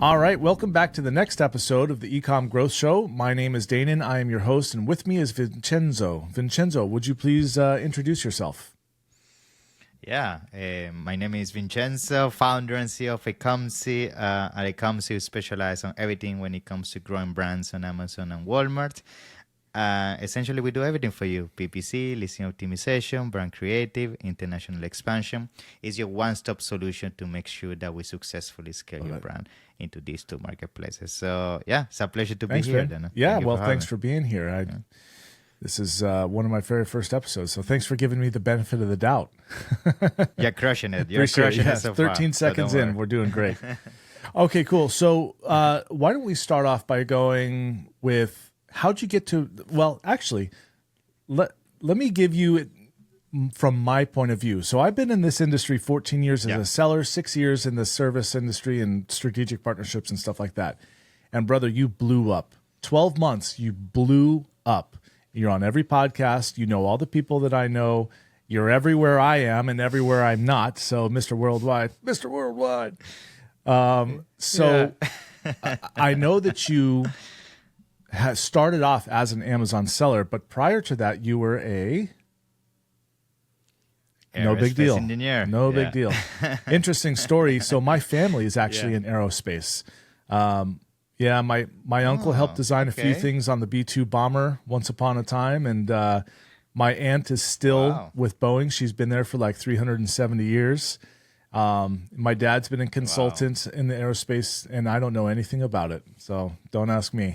All right, welcome back to the next episode of the eCom Growth Show. My name is Danan. I am your host, and with me is Vincenzo. Vincenzo, would you please introduce yourself? Yeah, my name is Vincenzo, founder and CEO of Ecomcy. At Ecomcy, we specialize on everything when it comes to growing brands on Amazon and Walmart. Essentially, we do everything for you. PPC, listing optimization, brand creative, international expansion. It's your one-stop solution to make sure that we successfully scale your brand into these two marketplaces. So, yeah, it's a pleasure to be here. Dana. Yeah, well, thanks for being here. This is one of my very first episodes, so thanks for giving me the benefit of the doubt. You're crushing it. You're crushing it so 13 far, seconds so in, we're doing great. Okay, cool. So why don't we start off by going with how'd you get to, well, actually, let me give you it from my point of view. So I've been in this industry 14 years as a seller, 6 years in the service industry and strategic partnerships and stuff like that. And brother, you blew up. 12 months, you blew up. You're on every podcast. You know all the people that I know. You're everywhere I am and everywhere I'm not. So Mr. Worldwide, Mr. Worldwide. I know that you started off as an Amazon seller, but prior to that, you were a no big deal. Engineer. No big deal. Interesting story. So my family is actually in aerospace. Yeah, my uncle helped design a few things on the B-2 bomber once upon a time, and my aunt is still with Boeing. She's been there for like 370 years. My dad's been a consultant in the aerospace, and I don't know anything about it, so don't ask me.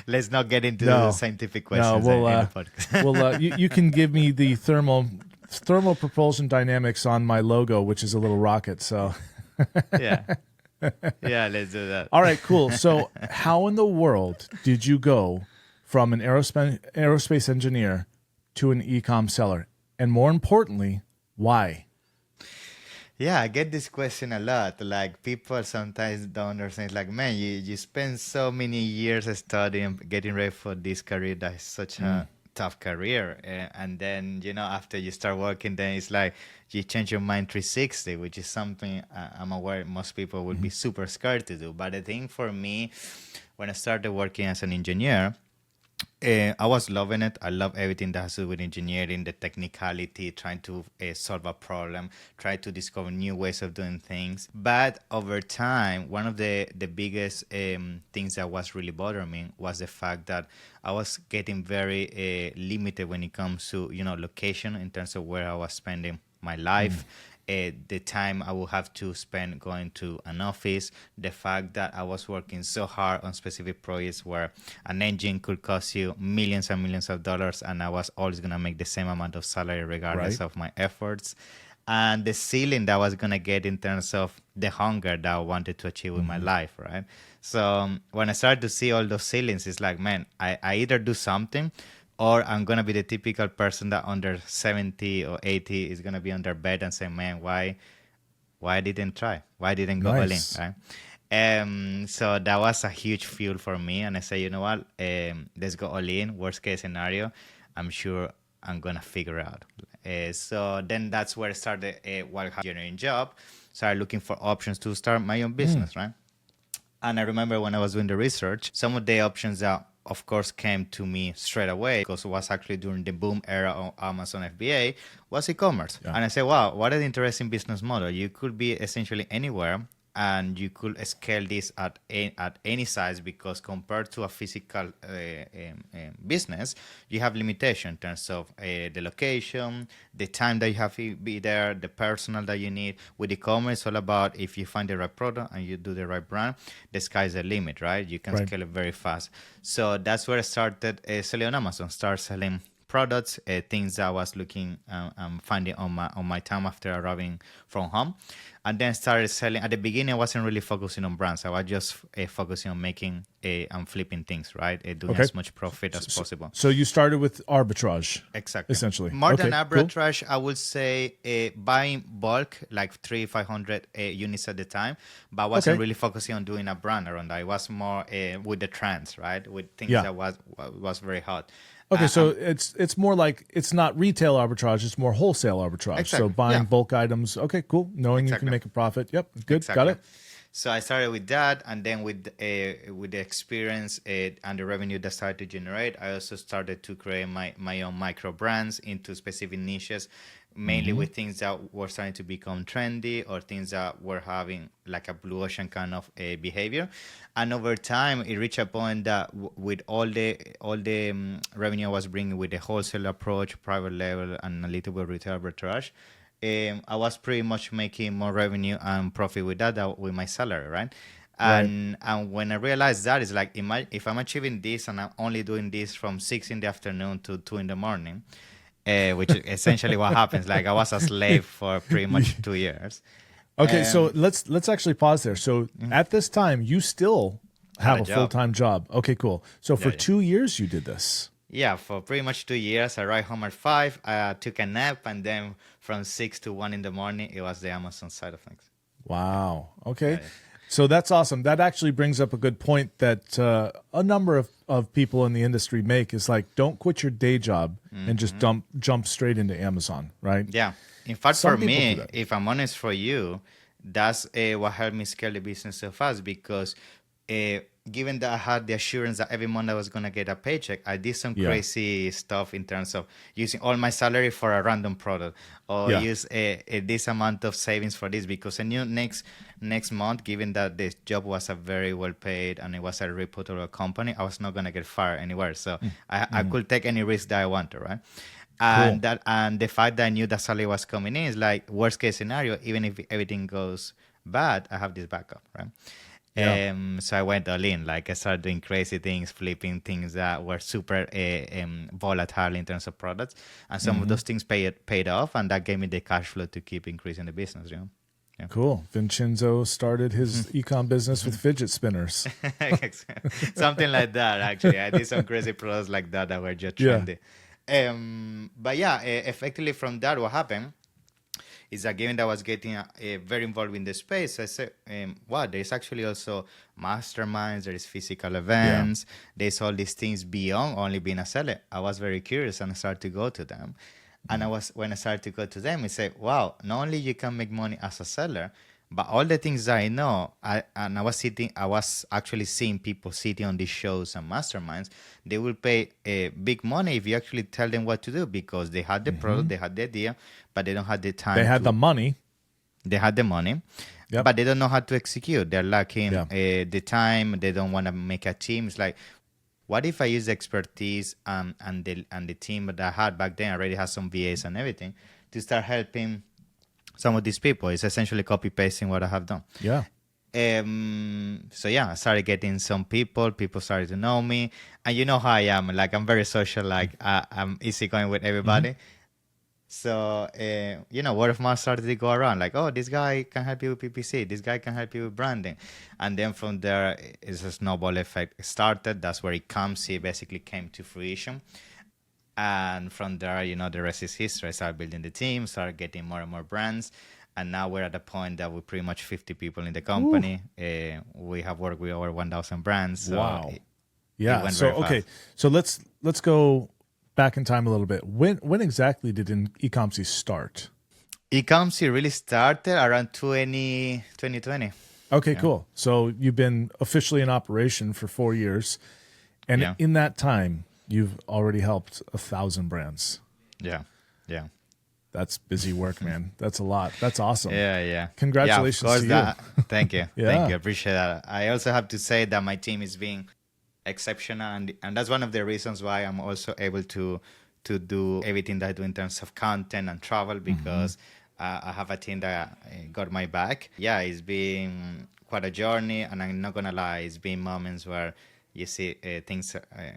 Let's not get into the scientific questions. No, you can give me the thermal propulsion dynamics on my logo, which is a little rocket. So yeah, let's do that. All right, cool. So how in the world did you go from an aerospace engineer to an e-com seller? And more importantly, why? Yeah, I get this question a lot. Like, people sometimes don't understand. It's like, man, you spend so many years studying, getting ready for this career that is such a tough career. And then, after you start working, then it's like you change your mind 360, which is something I'm aware most people would be super scared to do. But the thing for me, when I started working as an engineer, I was loving it. I love everything that has to do with engineering, the technicality, trying to solve a problem, try to discover new ways of doing things. But over time, one of the biggest things that was really bothering me was the fact that I was getting very limited when it comes to location in terms of where I was spending my life. The time I would have to spend going to an office, the fact that I was working so hard on specific projects where an engine could cost you millions and millions of dollars, and I was always going to make the same amount of salary regardless of my efforts. And the ceiling that I was going to get in terms of the hunger that I wanted to achieve with my life, right? So when I started to see all those ceilings, it's like, man, I either do something, or I'm going to be the typical person that under 70 or 80 is going to be on their bed and say, man, why didn't try? Why didn't go all in, right? So that was a huge fuel for me. And I say, you know what, let's go all in. Worst case scenario, I'm sure I'm going to figure out. So then that's where I started while having a engineering job. Started looking for options to start my own business, right? And I remember when I was doing the research, some of the options that of course came to me straight away, because it was actually during the boom era of Amazon FBA, was e-commerce. And I said, wow, what an interesting business model. You could be essentially anywhere, and you could scale this at any size, because compared to a physical business, you have limitation in terms of the location, the time that you have to be there, the personnel that you need. With e-commerce, it's all about if you find the right product and you do the right brand, the sky's the limit, right? You can scale it very fast. So that's where I started selling on Amazon, start selling products, things that I was looking finding on my time after arriving from home. And then started selling. At the beginning, I wasn't really focusing on brands. I was just focusing on making and flipping things, right? Doing as much profit as possible. So you started with arbitrage. Exactly. Essentially. More than arbitrage, I would say buying bulk, like 300-500 units at the time. But I wasn't really focusing on doing a brand around that. It was more with the trends, right? With things that was very hot. Okay, so it's more like, it's not retail arbitrage, it's more wholesale arbitrage. Exactly. So buying bulk items. Okay, cool. Knowing you can can make a profit. Yep, good, Exactly. got it. So I started with that, and then with the experience and the revenue that started to generate, I also started to create my own micro brands into specific niches, mainly with things that were starting to become trendy or things that were having like a blue ocean kind of behavior. And over time, it reached a point that with all the revenue I was bringing with the wholesale approach, private label, and a little bit of retail arbitrage, I was pretty much making more revenue and profit with that than with my salary, right? And when I realized that, it's like, if I'm achieving this and I'm only doing this from 6 in the afternoon to 2 in the morning, which is essentially what happens. Like I was a slave for pretty much 2 years. Okay, so let's actually pause there. So at this time, you still have a full-time job. Okay, cool. So for 2 years, you did this. Yeah, for pretty much 2 years. I arrived home at 5, I took a nap, and then from 6 to 1 in the morning, it was the Amazon side of things. Wow. Okay. So that's awesome. That actually brings up a good point that a number of people in the industry make is like, don't quit your day job and just jump straight into Amazon, right? Yeah. In fact, for me, if I'm honest for you, that's what helped me scale the business so fast because given that I had the assurance that every month I was going to get a paycheck, I did some crazy stuff in terms of using all my salary for a random product or use this amount of savings for this because I knew next month, given that this job was a very well paid and it was a reputable company, I was not going to get fired anywhere. So I could take any risk that I wanted, right? And and the fact that I knew that salary was coming in is like worst case scenario, even if everything goes bad, I have this backup, right? So I went all in. Like I started doing crazy things, flipping things that were super volatile in terms of products, and some of those things paid off, and that gave me the cash flow to keep increasing the business. Yeah. Cool. Vincenzo started his eCom business with fidget spinners. Something like that. Actually, I did some crazy products like that were just trendy. But yeah, effectively from that, what happened is that given that I was getting very involved in the space, I said, wow, there's actually also masterminds, there is physical events, there's all these things beyond only being a seller. I was very curious and I started to go to them. And when I started to go to them, I said, wow, not only you can make money as a seller, but all the things that I know, I was actually seeing people sitting on these shows and masterminds. They will pay big money if you actually tell them what to do because they had the product, they had the idea, but they don't have the time. They had the money. They had the money, but they don't know how to execute. They're lacking the time. They don't want to make a team. It's like, what if I use the expertise and the team that I had back then? I already had some VAs and everything to start helping some of these people. Is essentially copy pasting what I have done. Yeah. So yeah, I started getting some people. People started to know me, and you know how I am. Like I'm very social. Like I'm easygoing with everybody. So word of mouth started to go around. Like, oh, this guy can help you with PPC. This guy can help you with branding. And then from there, it's a snowball effect started. That's where Ecomcy basically came to fruition. And from there, the rest is history. I started building the team, started getting more and more brands. And now we're at the point that we're pretty much 50 people in the company. We have worked with over 1,000 brands. So wow. So let's go back in time a little bit. When exactly did Ecomcy start? Ecomcy really started around 2020. Okay, cool. So you've been officially in operation for 4 years. And in that time, you've already helped 1,000 brands. Yeah. That's busy work, man. That's a lot. That's awesome. Yeah. Congratulations to you. Thank you. Thank you. Appreciate that. I also have to say that my team is being exceptional, and that's one of the reasons why I'm also able to do everything that I do in terms of content and travel because I have a team that got my back. Yeah, it's been quite a journey, and I'm not gonna lie, it's been moments where you see things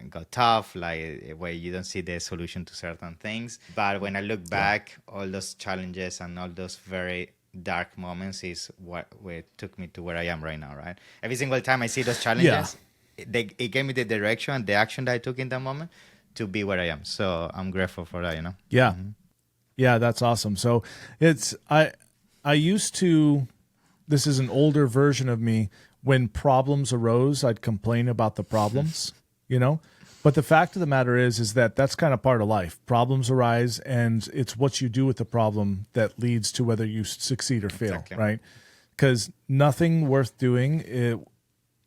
got tough, like where you don't see the solution to certain things. But when I look back, all those challenges and all those very dark moments is what took me to where I am right now, right? Every single time I see those challenges, it gave me the direction, the action that I took in that moment to be where I am. So I'm grateful for that, Yeah. Yeah, that's awesome. So I used to, this is an older version of me, when problems arose, I'd complain about the problems, But the fact of the matter is that that's kind of part of life. Problems arise, and it's what you do with the problem that leads to whether you succeed or fail, Exactly. right? Because nothing worth doing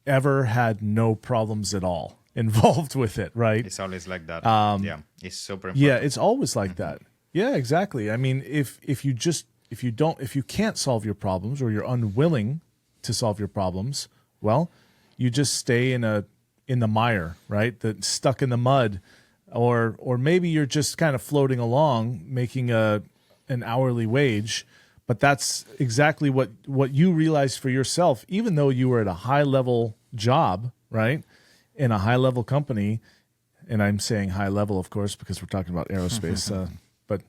ever had no problems at all involved with it, right? It's always like that. Yeah, it's super important. Yeah, it's always like that. Yeah, exactly. I mean, if you can't solve your problems or you're unwilling to solve your problems, well, you just stay in the mire, right? Stuck in the mud, or maybe you're just kind of floating along, making an hourly wage. But that's exactly what you realized for yourself, even though you were at a high level job, right, in a high level company. And I'm saying high level, of course, because we're talking about aerospace. But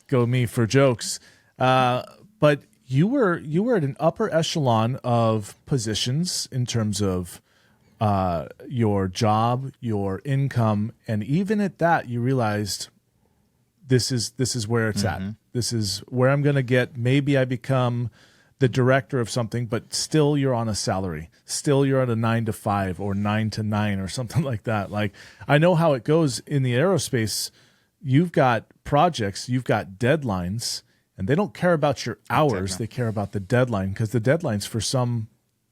go me for jokes. But you were at an upper echelon of positions in terms of your job, your income, and even at that, you realized this is where it's at. This is where I'm going to get. Maybe I become the director of something, but still you're on a salary. Still you're at a 9 to 5 or 9 to 9 or something like that. Like, I know how it goes in the aerospace. You've got projects, you've got deadlines, and they don't care about your hours. Exactly. They care about the deadline, because the deadline's for some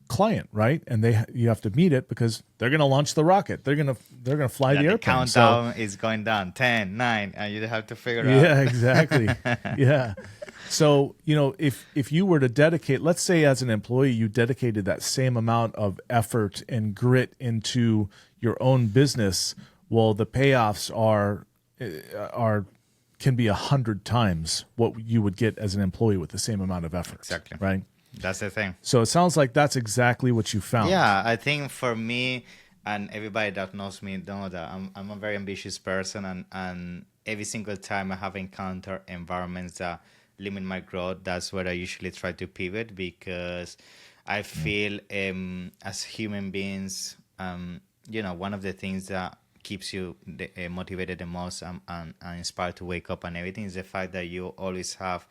client, right? And you have to meet it because they're going to launch the rocket. They're going to fly the airplane. The countdown is going down, 10, 9, and you have to figure out. Yeah, exactly. Yeah. So, if you were to dedicate, let's say as an employee, you dedicated that same amount of effort and grit into your own business, well, the payoffs can be 100 times what you would get as an employee with the same amount of effort. Exactly. Right? That's the thing. So it sounds like that's exactly what you found. Yeah, I think for me, and everybody that knows me know that I'm a very ambitious person, and every single time I have encountered environments that limit my growth, that's where I usually try to pivot, because I feel as human beings, one of the things that keeps you motivated the most and inspired to wake up and everything is the fact that you always have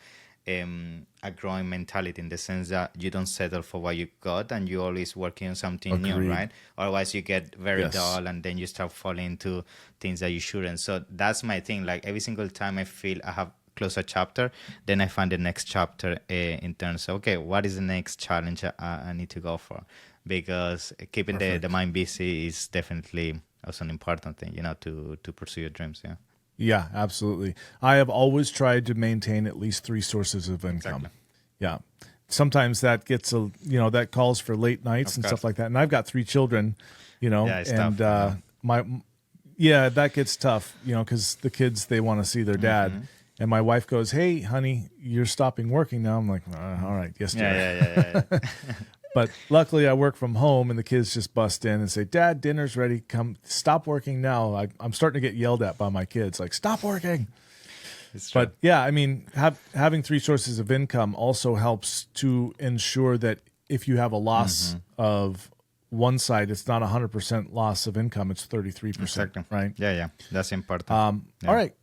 a growing mentality, in the sense that you don't settle for what you got and you're always working on something new, right? Otherwise you get very dull, and then you start falling into things that you shouldn't. So that's my thing. Like, every single time I feel I have closed a chapter, then I find the next chapter in terms of, okay, what is the next challenge I need to go for? Because keeping the mind busy is definitely also an important thing, to pursue your dreams. Yeah. Yeah, absolutely. I have always tried to maintain at least 3 sources of income. Exactly. Yeah. Sometimes that gets that calls for late nights and stuff like that. And I've got 3 children, Yeah, it's and tough, that gets tough, because the kids, they want to see their dad. And my wife goes, "Hey, honey, you're stopping working now." I'm like, "All right, yes, dear." Yeah. But luckily, I work from home, and the kids just bust in and say, "Dad, dinner's ready. Come, stop working now." I'm starting to get yelled at by my kids, like, "Stop working." It's true. But yeah, I mean, having 3 sources of income also helps to ensure that if you have a loss of one side, it's not 100% loss of income; it's 33%. Exactly. Right? Yeah. That's important. Yeah. All right.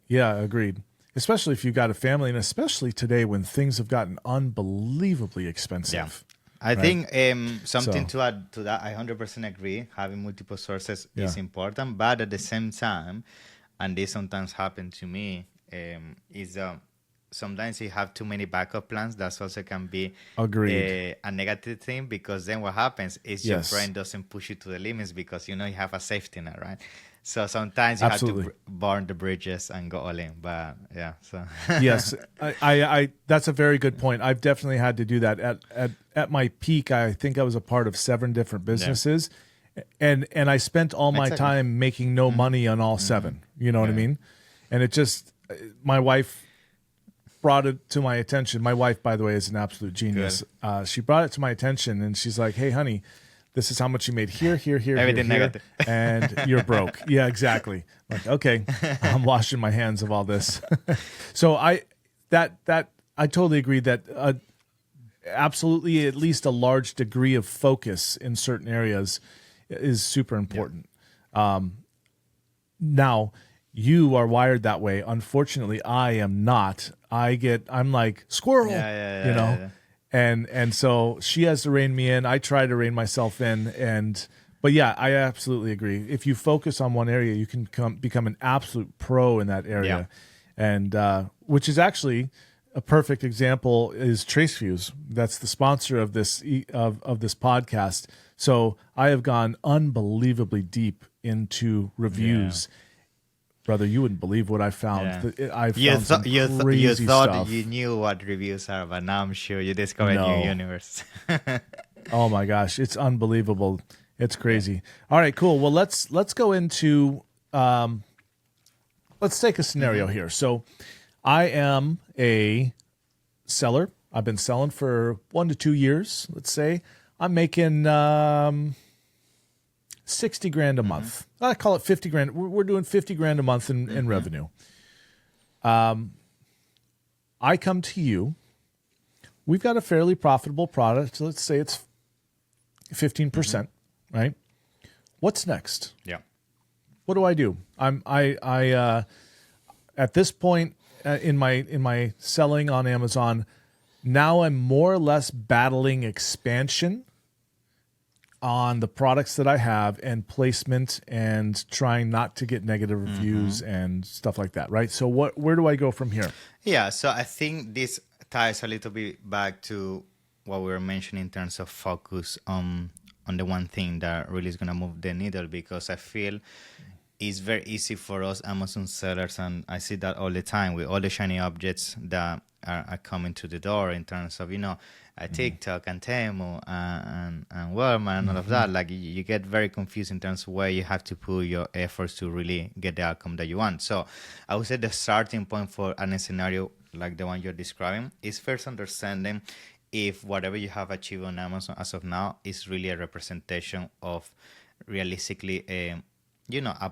Yeah, agreed. Especially if you've got a family, and especially today when things have gotten unbelievably expensive. Yeah. I think something to add to that, I 100% agree. Having multiple sources is important, but at the same time, and this sometimes happens to me, is sometimes you have too many backup plans. That also can be a negative thing, because then what happens is your brain doesn't push you to the limits, because you have a safety net, right? So sometimes you have to burn the bridges and go all in. But yeah, so yes, I that's a very good point. I've definitely had to do that. At my peak, I think I was a part of 7 different businesses, and I spent all my time making no money on all 7. You know what I mean? And it just, my wife brought it to my attention. My wife, by the way, is an absolute genius. She brought it to my attention, and she's like, "Hey, honey, this is how much you made here, everything negative, and you're broke." Yeah, exactly. Like, okay, I'm washing my hands of all this. So I totally agree that absolutely at least a large degree of focus in certain areas is super important. Now, you are wired that way. Unfortunately, I am not. I'm like squirrel, you know. And so she has to rein me in. I try to rein myself in, But yeah, I absolutely agree. If you focus on one area, you can become an absolute pro in that area. And which is actually a perfect example is TraceViews. That's the sponsor of this of this podcast. So I have gone unbelievably deep into reviews. Brother, you wouldn't believe what I found. Yeah. I found some crazy you thought stuff. you knew what reviews are, but now I'm sure you discovered a No. new universe. Oh my gosh, it's unbelievable. It's crazy. All right, cool. Well, let's go into let's take a scenario here. So, I am a seller. I've been selling for 1 to 2 years. Let's say I'm making 60 grand a month. I call it 50 grand. We're doing 50 grand a month in revenue. I come to you. We've got a fairly profitable product. So let's say it's 15%, right? What's next? Yeah. What do I do? I at this point in my selling on Amazon, now I'm more or less battling expansion on the products that I have and placement and trying not to get negative reviews and stuff like that, right? So where do I go from here? Yeah, so I think this ties a little bit back to what we were mentioning in terms of focus on the one thing that really is going to move the needle, because I feel it's very easy for us Amazon sellers, and I see that all the time with all the shiny objects that are coming to the door in terms of, TikTok and Temu and Walmart and all of that. Like you get very confused in terms of where you have to put your efforts to really get the outcome that you want. So I would say the starting point for a scenario like the one you're describing is first understanding if whatever you have achieved on Amazon as of now is really a representation of realistically a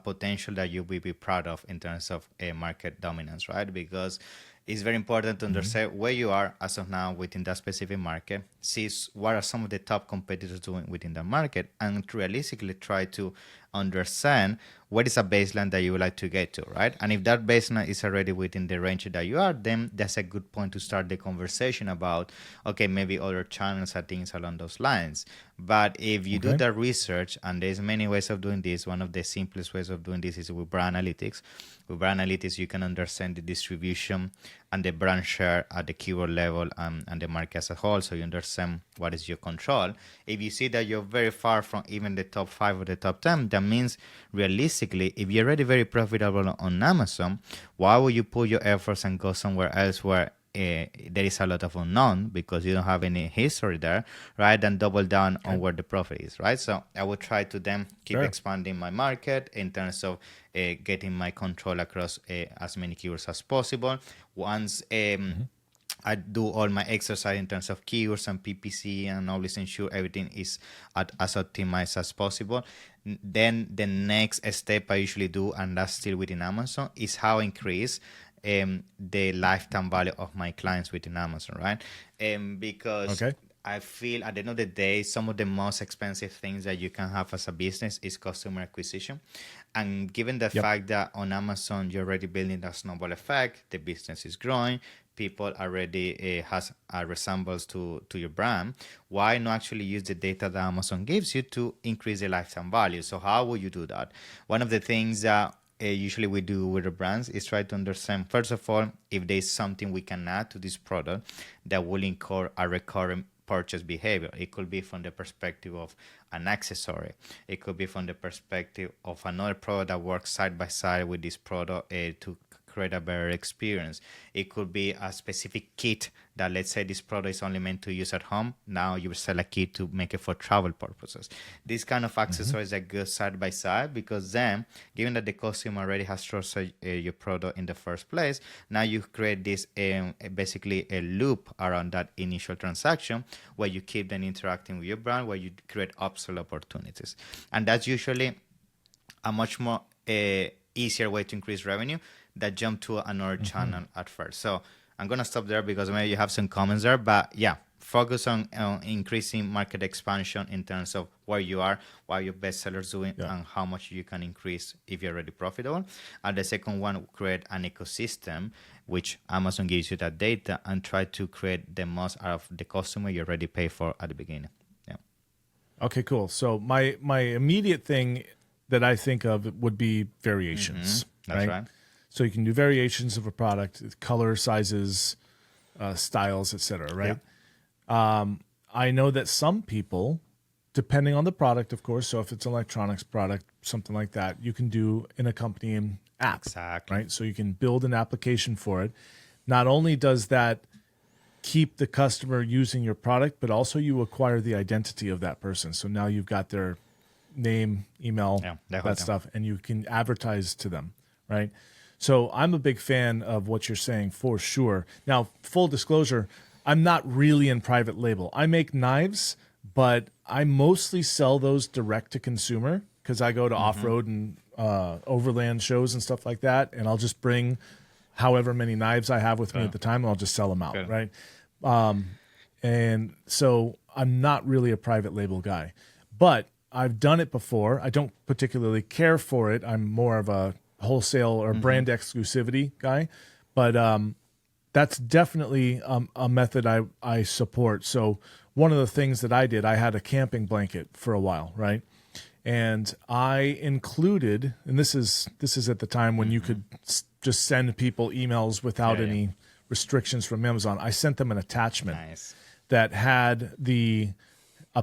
potential that you will be proud of in terms of a market dominance, right? Because it's very important to understand where you are as of now within that specific market, see what are some of the top competitors doing within the market, and realistically try to understand what is a baseline that you would like to get to, right? And if that baseline is already within the range that you are, then that's a good point to start the conversation about, okay, maybe other channels or things along those lines. But if you do the research, and there's many ways of doing this, one of the simplest ways of doing this is with brand analytics. With brand analytics, you can understand the distribution and the brand share at the keyword level and the market as a whole, so you understand what is your control. If you see that you're very far from even the top 5 or the top 10, that means realistically, if you're already very profitable on Amazon, why would you put your efforts and go somewhere else where there is a lot of unknown because you don't have any history there, right? And double down on where the profit is, right? So I would try to then keep expanding my market in terms of getting my control across as many keywords as possible. Once I do all my exercise in terms of keywords and PPC and always ensure everything is as optimized as possible. Then the next step I usually do, and that's still within Amazon, is how increase the lifetime value of my clients within Amazon, right? Because I feel at the end of the day, some of the most expensive things that you can have as a business is customer acquisition. And given the fact that on Amazon, you're already building that snowball effect, the business is growing, people already has a resemblance to your brand, why not actually use the data that Amazon gives you to increase the lifetime value? So how will you do that? One of the things that usually we do with the brands is try to understand, first of all, if there's something we can add to this product that will incur a recurring purchase behavior. It could be from the perspective of an accessory. It could be from the perspective of another product that works side by side with this product to create a better experience. It could be a specific kit that, let's say this product is only meant to use at home. Now you sell a kit to make it for travel purposes. These kind of accessories that go side by side, because then, given that the customer already has trusted your product in the first place, now you create this basically a loop around that initial transaction where you keep them interacting with your brand, where you create upsell opportunities. And that's usually a much more easier way to increase revenue that jump to another channel at first. So I'm going to stop there because maybe you have some comments there, but yeah, focus on increasing market expansion in terms of where you are, what your best sellers doing, and how much you can increase if you're already profitable. And the second one, create an ecosystem, which Amazon gives you that data, and try to create the most out of the customer you already pay for at the beginning. Yeah. Okay, cool. So my immediate thing that I think of would be variations, That's right. So you can do variations of a product, color, sizes, styles, etc. Right? I know that some people, depending on the product, of course. So if it's an electronics product, something like that, you can do an accompanying app, Exactly. right? So you can build an application for it. Not only does that keep the customer using your product, but also you acquire the identity of that person. So now you've got their name, email, Yeah, the whole that thing. stuff, and you can advertise to them, right? So I'm a big fan of what you're saying for sure. Now, full disclosure, I'm not really in private label. I make knives, but I mostly sell those direct to consumer because I go to off-road and overland shows and stuff like that, and I'll just bring however many knives I have with me at the time, and I'll just sell them out, Good. right? And so I'm not really a private label guy, but I've done it before. I don't particularly care for it. I'm more of a wholesale or brand exclusivity guy, but that's definitely a method I support. So one of the things that I did, I had a camping blanket for a while, right? And I included, and this is at the time when you could just send people emails without any restrictions from Amazon. I sent them an attachment Nice. that had a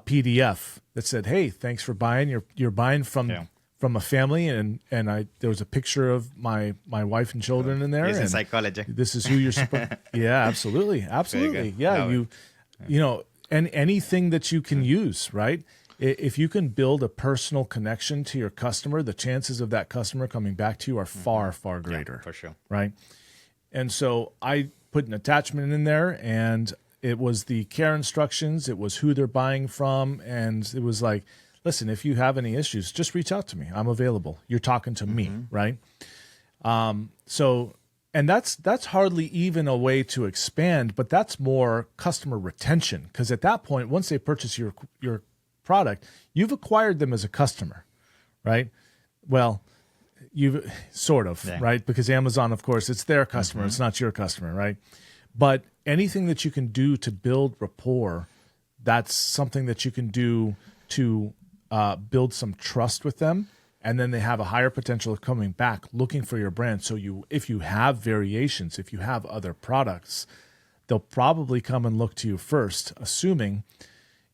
PDF that said, "Hey, thanks for buying. You're buying from a family," and there was a picture of my wife and children in there. It's in and psychology. This is who you're supposed. Yeah, absolutely. good. Yeah, Love you know, and anything that you can use, right? If you can build a personal connection to your customer, the chances of that customer coming back to you are far, far greater. For sure. Right? And so I put an attachment in there, and it was the care instructions. It was who they're buying from, and it was like, listen, if you have any issues, just reach out to me. I'm available. You're talking to me, right? So, and that's hardly even a way to expand, but that's more customer retention, because at that point, once they purchase your product, you've acquired them as a customer, right? Well, you've sort of, right? Because Amazon, of course, it's their customer. It's not your customer, right? But anything that you can do to build rapport, that's something that you can do to build some trust with them. And then they have a higher potential of coming back looking for your brand. So if you have variations, if you have other products, they'll probably come and look to you first, assuming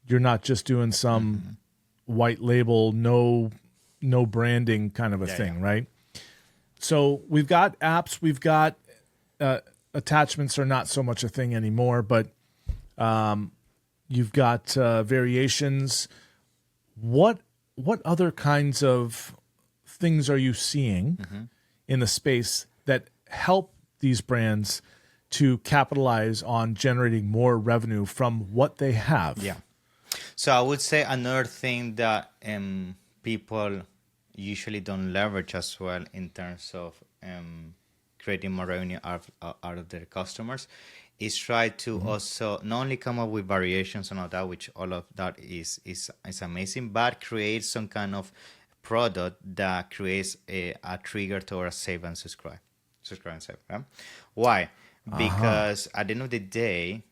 you're not just doing some white label, no branding kind of a thing, right? So we've got apps, we've got attachments are not so much a thing anymore, but you've got variations. What other kinds of things are you seeing in the space that help these brands to capitalize on generating more revenue from what they have? Yeah. So I would say another thing that people usually don't leverage as well in terms of creating more revenue out of their customers is try to also not only come up with variations and all that, which all of that is amazing, but create some kind of product that creates a trigger towards save and subscribe and save. Right? Why? Because at the end of the day,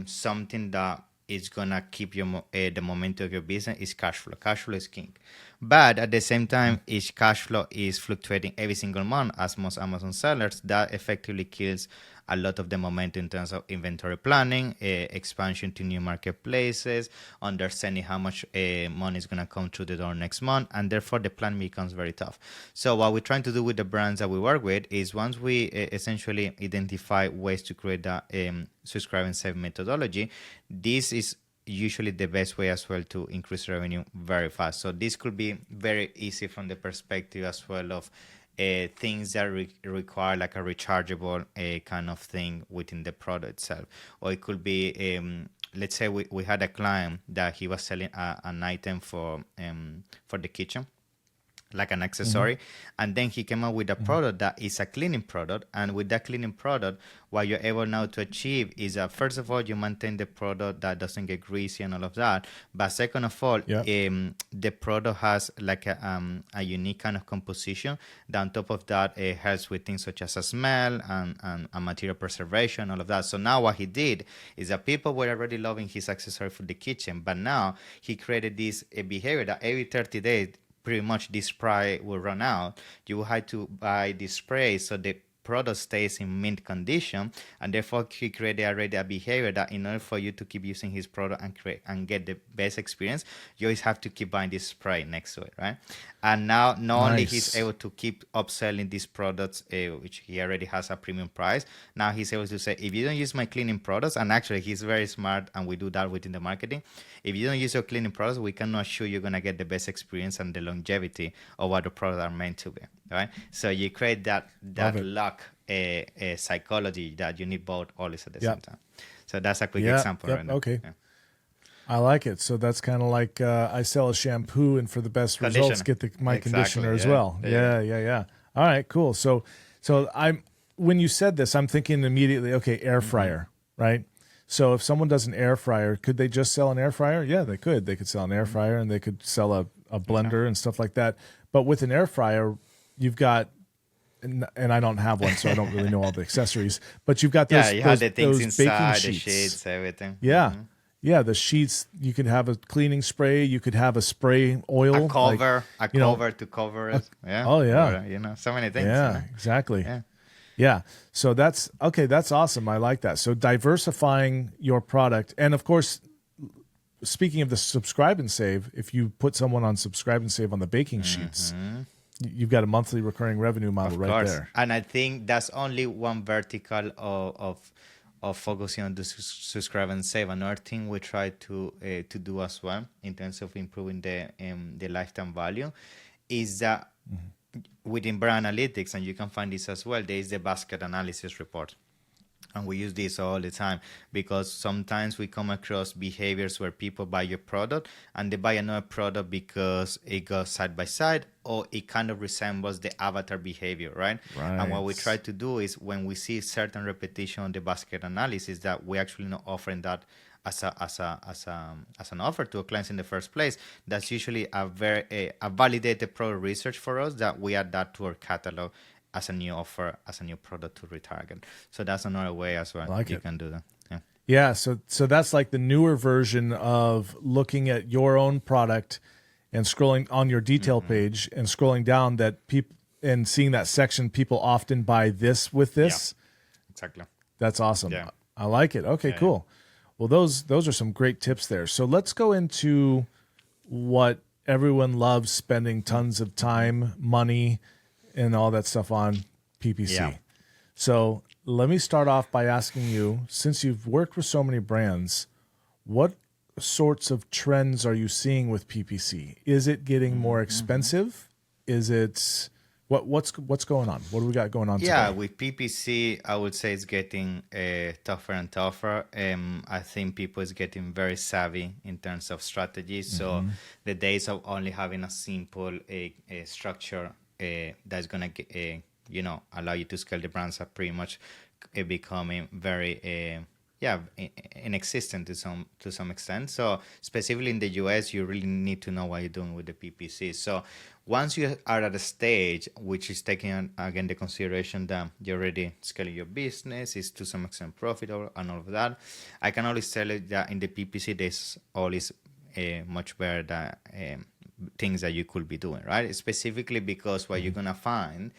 something that is gonna keep your the momentum of your business is cash flow. Cash flow is king, but at the same time, each cash flow is fluctuating every single month. As most Amazon sellers, that effectively kills a lot of the momentum in terms of inventory planning, expansion to new marketplaces, understanding how much money is gonna come through the door next month, and therefore the plan becomes very tough. So what we're trying to do with the brands that we work with is once we essentially identify ways to create that subscribe and save methodology, this is usually the best way as well to increase revenue very fast. So this could be very easy from the perspective as well of things that require like a rechargeable kind of thing within the product itself. Or it could be, let's say we had a client that he was selling an item for the kitchen. like an accessory. And then he came up with a product that is a cleaning product. And with that cleaning product, what you're able now to achieve is that, first of all, you maintain the product that doesn't get greasy and all of that. But second of all, the product has like a unique kind of composition. That on top of that, it helps with things such as a smell and material preservation, all of that. So now what he did is that people were already loving his accessory for the kitchen, but now he created this behavior that every 30 days, pretty much this spray will run out. You will have to buy this spray so the product stays in mint condition, and therefore he created already a behavior that in order for you to keep using his product and create and get the best experience, you always have to keep buying this spray next to it, right? And now not only he's able to keep upselling these products, which he already has a premium price, now he's able to say, if you don't use my cleaning products, and actually he's very smart and we do that within the marketing, if you don't use your cleaning products, we cannot assure you're going to get the best experience and the longevity of what the products are meant to be, right? So you create that luck psychology that you need both always at the same time. So that's a quick example right now. Okay. Yeah. I like it. So that's kind of like I sell a shampoo, and for the best results, get my conditioner as well. Yeah. All right, cool. So when you said this, I'm thinking immediately, okay, air fryer, right? So if someone does an air fryer, could they just sell an air fryer? Yeah, they could. They could sell an air fryer, and they could sell a blender and stuff like that. But with an air fryer, you've got, and I don't have one, so I don't really know all the accessories. But you've got those, you have the things inside, baking the sheets, everything. Yeah. Yeah, the sheets, you could have a cleaning spray, you could have a spray oil. A cover, to cover it. Oh, yeah. Or, so many things. Yeah, exactly. Yeah. So that's awesome. I like that. So diversifying your product. And of course, speaking of the subscribe and save, if you put someone on subscribe and save on the baking sheets, you've got a monthly recurring revenue model right there. And I think that's only one vertical of focusing on the subscribe and save. Another thing we try to do as well in terms of improving the lifetime value is that within brand analytics, and you can find this as well, there is the basket analysis report. And we use this all the time because sometimes we come across behaviors where people buy your product and they buy another product because it goes side by side or it kind of resembles the avatar behavior, right? And what we try to do is when we see certain repetition on the basket analysis, that we actually not offering that as an offer to a client in the first place. That's usually a validated product research for us that we add that to our catalog as a new offer, as a new product to retarget. So that's another way as well you can do that. Yeah. So that's like the newer version of looking at your own product and scrolling on your detail page and scrolling down that people and seeing that section, people often buy this with this. Yeah, exactly. That's awesome. Yeah. I like it. Okay, cool. Well, those are some great tips there. So let's go into what everyone loves spending tons of time, money, and all that stuff on PPC. Yeah. So let me start off by asking you, since you've worked with so many brands, what sorts of trends are you seeing with PPC? Is it getting more expensive? Is it what's going on? What do we got going on today? With PPC, I would say it's getting tougher and tougher. I think people is getting very savvy in terms of strategy. So the days of only having a simple structure that's gonna allow you to scale the brands are pretty much becoming very inexistent to some extent. So specifically in the US, you really need to know what you're doing with the PPC. So once you are at a stage which is taking again the consideration that you're already scaling your business, is to some extent profitable and all of that, I can always tell you that in the PPC there's always much better things that you could be doing, right? Specifically because what you're gonna find,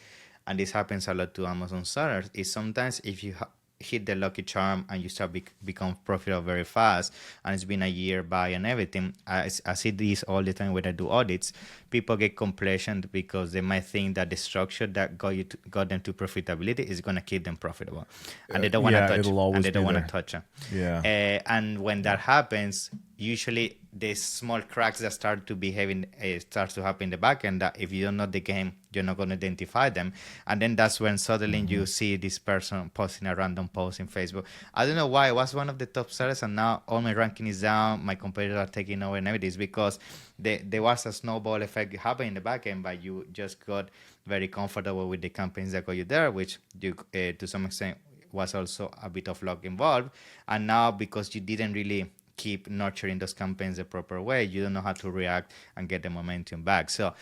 and this happens a lot to Amazon sellers, is sometimes if you hit the lucky charm and you start become profitable very fast, and it's been a year by and everything, I see this all the time when I do audits. People get complacent because they might think that the structure that got them to profitability is going to keep them profitable, and they don't want to touch it. And they don't want to touch it. Yeah. And when that happens, usually the small cracks that start to behave in starts to happen in the back end, that if you don't know the game, you're not going to identify them. And then that's when suddenly you see this person posting a random post in Facebook. I don't know why I was one of the top sellers, and now all my ranking is down, my competitors are taking over and everything. It's because there was a snowball effect happening in the back end, but you just got very comfortable with the campaigns that got you there, which you to some extent was also a bit of luck involved. And now, because you didn't really keep nurturing those campaigns the proper way, you don't know how to react and get the momentum back. So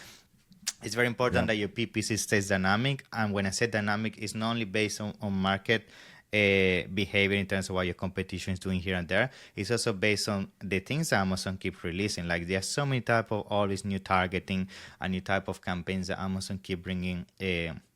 it's very important that your PPC stays dynamic. And when I say dynamic, it's not only based on market behavior in terms of what your competition is doing here and there. It's also based on the things that Amazon keep releasing. Like there's so many type of always new targeting and new type of campaigns that Amazon keep bringing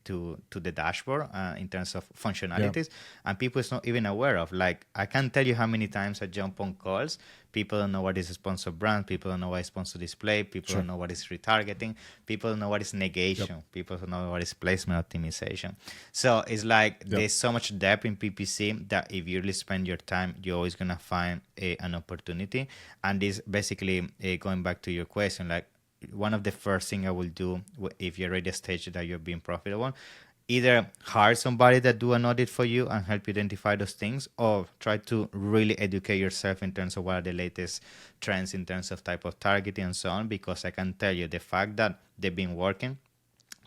to the dashboard in terms of functionalities, and people is not even aware of. Like, I can't tell you how many times I jump on calls. People don't know what is a sponsored brand. People don't know what is sponsored display. People don't know what is retargeting. People don't know what is negation. People don't know what is placement optimization. So it's like there's so much depth in PPC that if you really spend your time, you're always going to find an opportunity. And this basically, going back to your question, like, one of the first thing I will do if you're at a stage that you're being profitable, either hire somebody that do an audit for you and help you identify those things, or try to really educate yourself in terms of what are the latest trends in terms of type of targeting and so on. Because I can tell you, the fact that they've been working,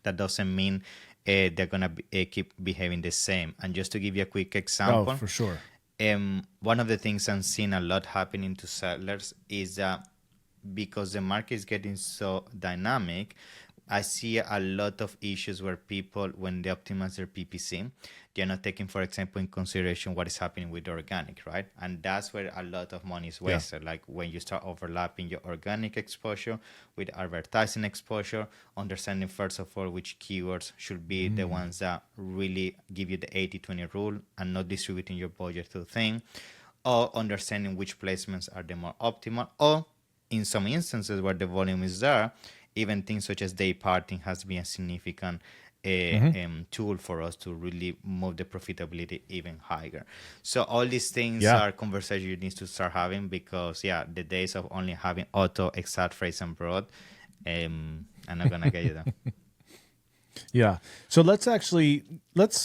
that doesn't mean they're gonna keep behaving the same. And just to give you a quick example, for sure. One of the things I'm seeing a lot happening to sellers is that because the market is getting so dynamic, I see a lot of issues where people, when they optimize their PPC, they're not taking, for example, in consideration what is happening with organic, right? And that's where a lot of money is wasted. Like when you start overlapping your organic exposure with advertising exposure, understanding first of all which keywords should be the ones that really give you the 80-20 rule, and not distributing your budget to thing, or understanding which placements are the more optimal, or in some instances where the volume is there, even things such as Dayparting has been a significant tool for us to really move the profitability even higher. So all these things are conversations you need to start having, because the days of only having auto, exact, phrase, and broad, I'm not gonna get you there. Yeah. So let's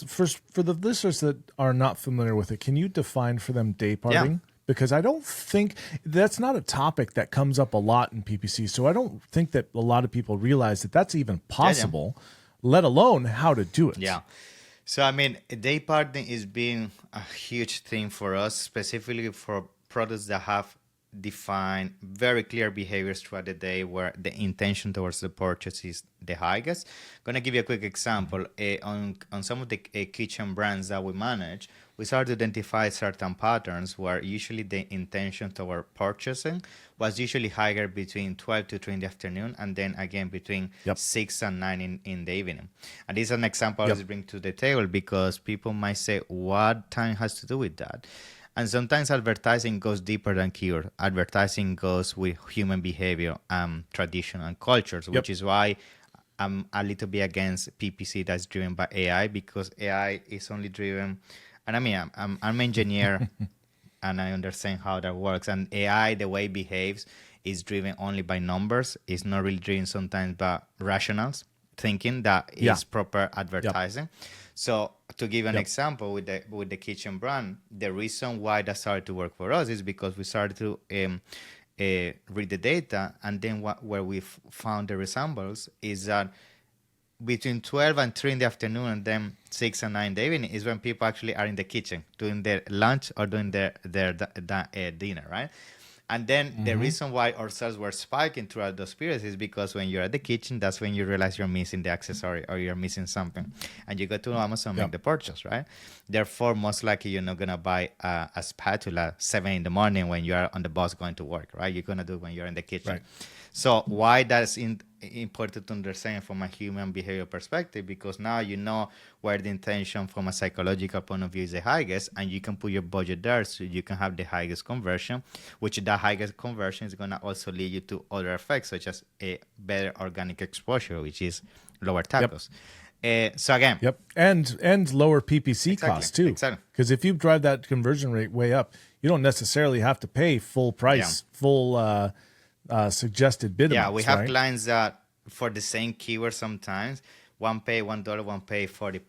first, for the listeners that are not familiar with it, can you define for them Dayparting? Yeah. Because I don't think that's not a topic that comes up a lot in PPC. So I don't think that a lot of people realize that that's even possible, let alone how to do it. Yeah. So, I mean, Dayparting is being a huge thing for us, specifically for products that have defined very clear behaviors throughout the day, where the intention towards the purchase is the highest. I'm going to give you a quick example. On some of the kitchen brands that we manage, we start to identify certain patterns where usually the intention toward purchasing was usually higher between 12 to 3 in the afternoon, and then again between 6 and 9 in the evening. And this is an example I always bring to the table, because people might say, what time has to do with that? And sometimes advertising goes deeper than keyword. Advertising goes with human behavior, tradition, and cultures, which is why I'm a little bit against PPC that's driven by AI, because AI is only driven. And I mean, I'm an engineer and I understand how that works. And AI, the way it behaves, is driven only by numbers. It's not really driven sometimes by rationals thinking that is proper advertising. So to give an example with the kitchen brand, the reason why that started to work for us is because we started to read the data, and then where we found the resemblance is that between 12 and 3 in the afternoon, and then 6 and 9 in the evening, is when people actually are in the kitchen doing their lunch or doing their dinner, right? And then the reason why our sales were spiking throughout those periods is because when you're at the kitchen, that's when you realize you're missing the accessory or you're missing something. And you go to Amazon and make the purchase, right? Therefore, most likely you're not going to buy a spatula 7 in the morning when you're on the bus going to work, right? You're going to do it when you're in the kitchen. Right. So why that's important to understand from a human behavior perspective, because now you know where the intention from a psychological point of view is the highest, and you can put your budget there so you can have the highest conversion, which that highest conversion is going to also lead you to other effects, such as a better organic exposure, which is lower tacos. So again, Yep. And lower PPC costs too. Exactly. Because if you drive that conversion rate way up, you don't necessarily have to pay full price, full suggested bid yeah, amounts, we have right? clients that for the same keyword sometimes one pay $1, one pay 40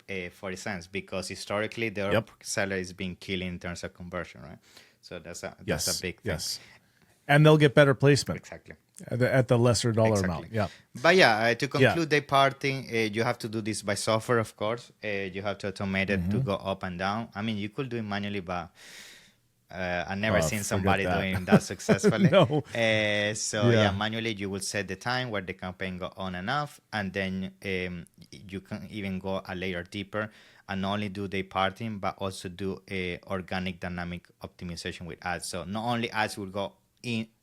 cents because historically their seller is being killed in terms of conversion, right? So that's a big thing. Yes. And they'll get better placement. Exactly. At the lesser dollar amount. Yeah. But yeah, to conclude Dayparting, you have to do this by software, of course. You have to automate it to go up and down. I mean, you could do it manually, but I've never seen somebody doing that successfully. No. So manually you will set the time where the campaign go on and off, and then you can even go a layer deeper and not only do Dayparting, but also do a organic dynamic optimization with ads. So not only ads will go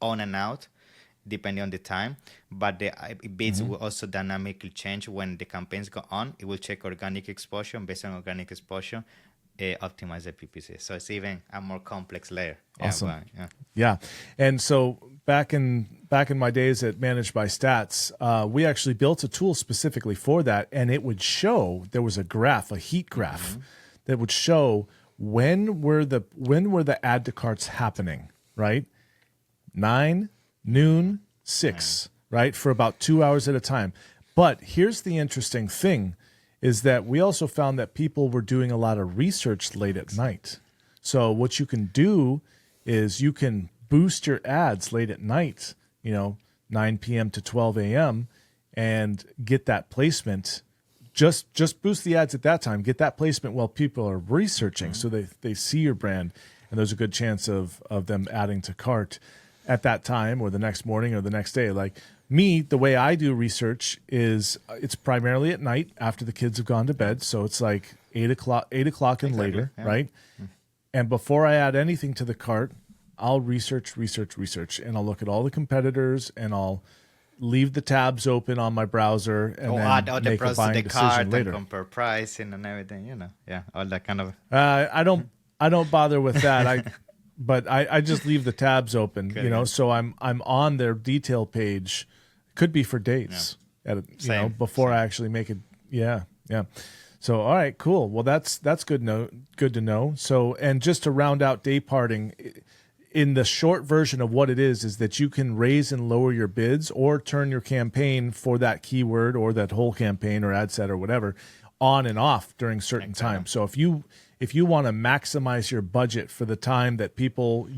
on and out, depending on the time, but the bids will also dynamically change when the campaigns go on. It will check organic exposure, and based on organic exposure, optimize the PPC. So it's even a more complex layer. Awesome. Yeah. And so back in my days at Managed by Stats, we actually built a tool specifically for that, and it would show, there was a graph, a heat graph that would show when were the add to carts happening, right? 9, noon, 6, right? For about 2 hours at a time. But here's the interesting thing is that we also found that people were doing a lot of research late at night. So what you can do is you can boost your ads late at night, 9 p.m. to 12 a.m. and get that placement. Just boost the ads at that time. Get that placement while people are researching so they see your brand, and there's a good chance of them adding to cart at that time or the next morning or the next day. Like me, the way I do research is it's primarily at night after the kids have gone to bed. So it's like 8 o'clock and later, right? And before I add anything to the cart, I'll research, and I'll look at all the competitors, and I'll leave the tabs open on my browser and then add make a buying decision later. And compare pricing and everything, all that kind of. I don't bother with that. But I just leave the tabs open, so I'm on their detail page. Could be for days before I actually make it. Yeah. So all right, cool. Well, that's good to know. So, and just to round out Dayparting, in the short version of what it is that you can raise and lower your bids or turn your campaign for that keyword or that whole campaign or ad set or whatever on and off during certain times. So if you want to maximize your budget for the time that people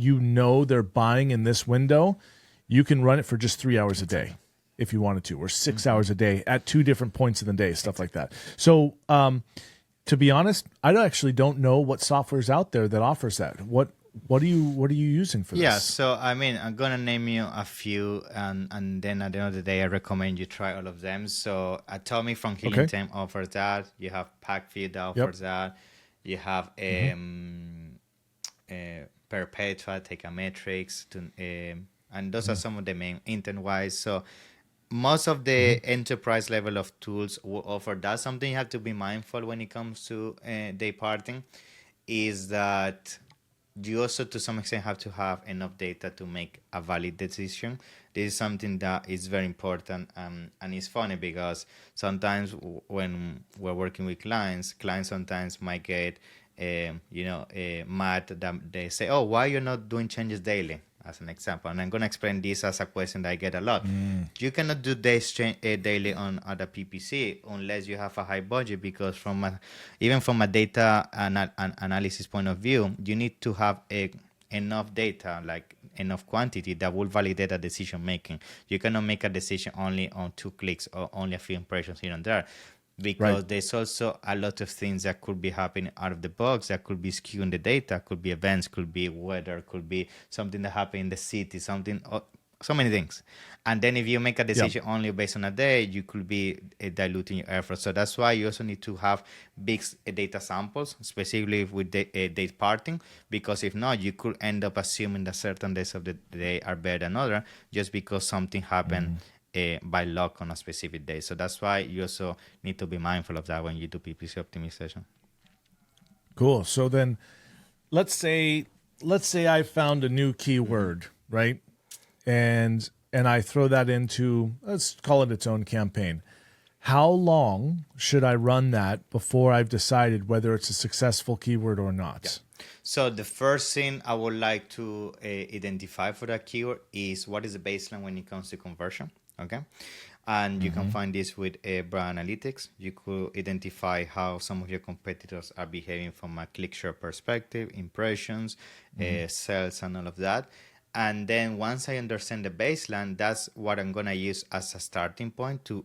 they're buying in this window, you can run it for just 3 hours a day if you wanted to, or 6 hours a day at 2 different points of the day, stuff like that. So to be honest, I actually don't know what software is out there that offers that. What are you using for this? Yeah, so I mean, I'm gonna name you a few, and then at the end of the day, I recommend you try all of them. So Atomic from Healing Time offers that. You have Packfeed that offers that. You have Perpetua, Take a Matrix, and those are some of the main intent-wise. So most of the enterprise level of tools will offer that. Something you have to be mindful when it comes to Dayparting is that you also, to some extent, have to have enough data to make a valid decision. This is something that is very important, and it's funny because sometimes when we're working with clients sometimes might get, mad that they say, "Oh, why you're not doing changes daily?" As an example, and I'm going to explain this as a question that I get a lot. You cannot do daily on other PPC unless you have a high budget, because even from a data analysis point of view, you need to have enough data, like enough quantity that will validate a decision making. You cannot make a decision only on 2 clicks or only a few impressions here and there, because there's also a lot of things that could be happening out of the box that could be skewing the data. Could be events, could be weather, could be something that happened in the city, so many things. And then if you make a decision only based on a day, you could be diluting your effort. So that's why you also need to have big data samples, specifically with Dayparting, because if not, you could end up assuming that certain days of the day are better than other just because something happened by luck on a specific day. So that's why you also need to be mindful of that when you do PPC optimization. Cool. So then let's say I found a new keyword, right? And I throw that into, let's call it its own campaign. how long should I run that before I've decided whether it's a successful keyword or not? So the first thing I would like to identify for that keyword is what is the baseline when it comes to conversion. Okay. And you can find this with brand analytics. You could identify how some of your competitors are behaving from a click share perspective, impressions, sales, and all of that. And then once I understand the baseline, that's what I'm going to use as a starting point to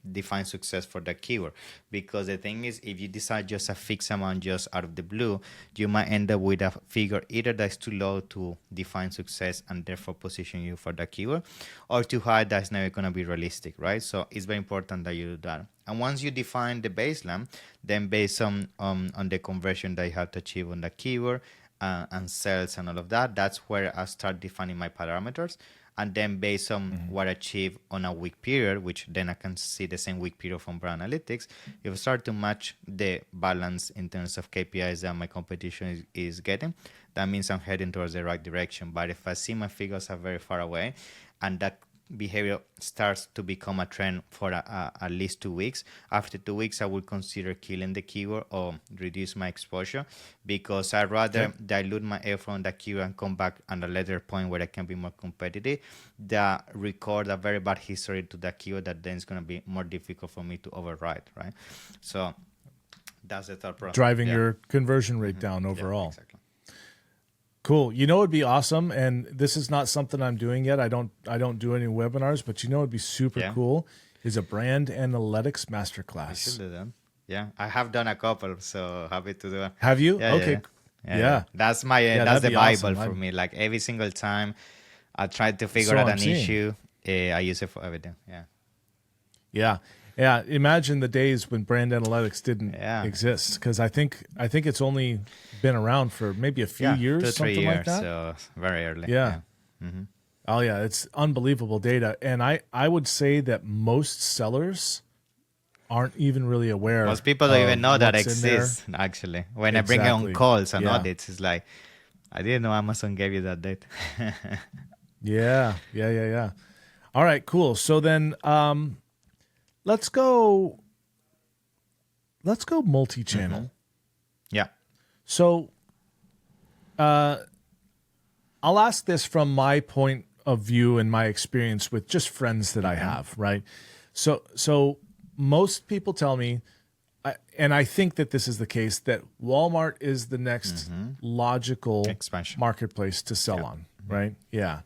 define success for the keyword. Because the thing is, if you decide just a fixed amount just out of the blue, you might end up with a figure either that's too low to define success and therefore position you for the keyword, or too high that's never going to be realistic, right? So it's very important that you do that. And once you define the baseline, then based on the conversion that you have to achieve on the keyword, and sales and all of that, that's where I start defining my parameters. And then based on what I achieve on a week period, which then I can see the same week period from brand analytics, if I start to match the balance in terms of KPIs that my competition is getting, that means I'm heading towards the right direction. But if I see my figures are very far away and that behavior starts to become a trend for at least 2 weeks, after 2 weeks I would consider killing the keyword or reduce my exposure, because I'd rather dilute my effort on the keyword and come back at a later point where I can be more competitive than record a very bad history to the keyword that then is going to be more difficult for me to override, right? So that's the thought process. Driving your conversion rate down overall. Yeah, exactly. Cool. You know, it'd be awesome. And this is not something I'm doing yet. I don't do any webinars, but you know, it'd be super cool is a brand analytics masterclass. Should do that. Yeah. I have done a couple, so happy to do it. Have you? Yeah, okay. Yeah. That's my, that's the Bible Bible for me. Like every single time I try to figure out an issue, I use it for everything. Yeah. Yeah. Yeah, imagine the days when brand analytics didn't exist, because I think it's only been around for maybe a few years, 2-3 something years, like that. so very early. Yeah. Oh yeah, it's unbelievable data, and I would say that most sellers aren't even really aware. Most people don't even know that exists. Actually, when I bring it on calls and audits, it's like I didn't know Amazon gave you that data. Yeah. All right, cool. So then. Let's go multi-channel. Yeah. So I'll ask this from my point of view and my experience with just friends that I have, right? So most people tell me, and I think that this is the case, that Walmart is the next logical expansion marketplace to sell on, right? Yeah.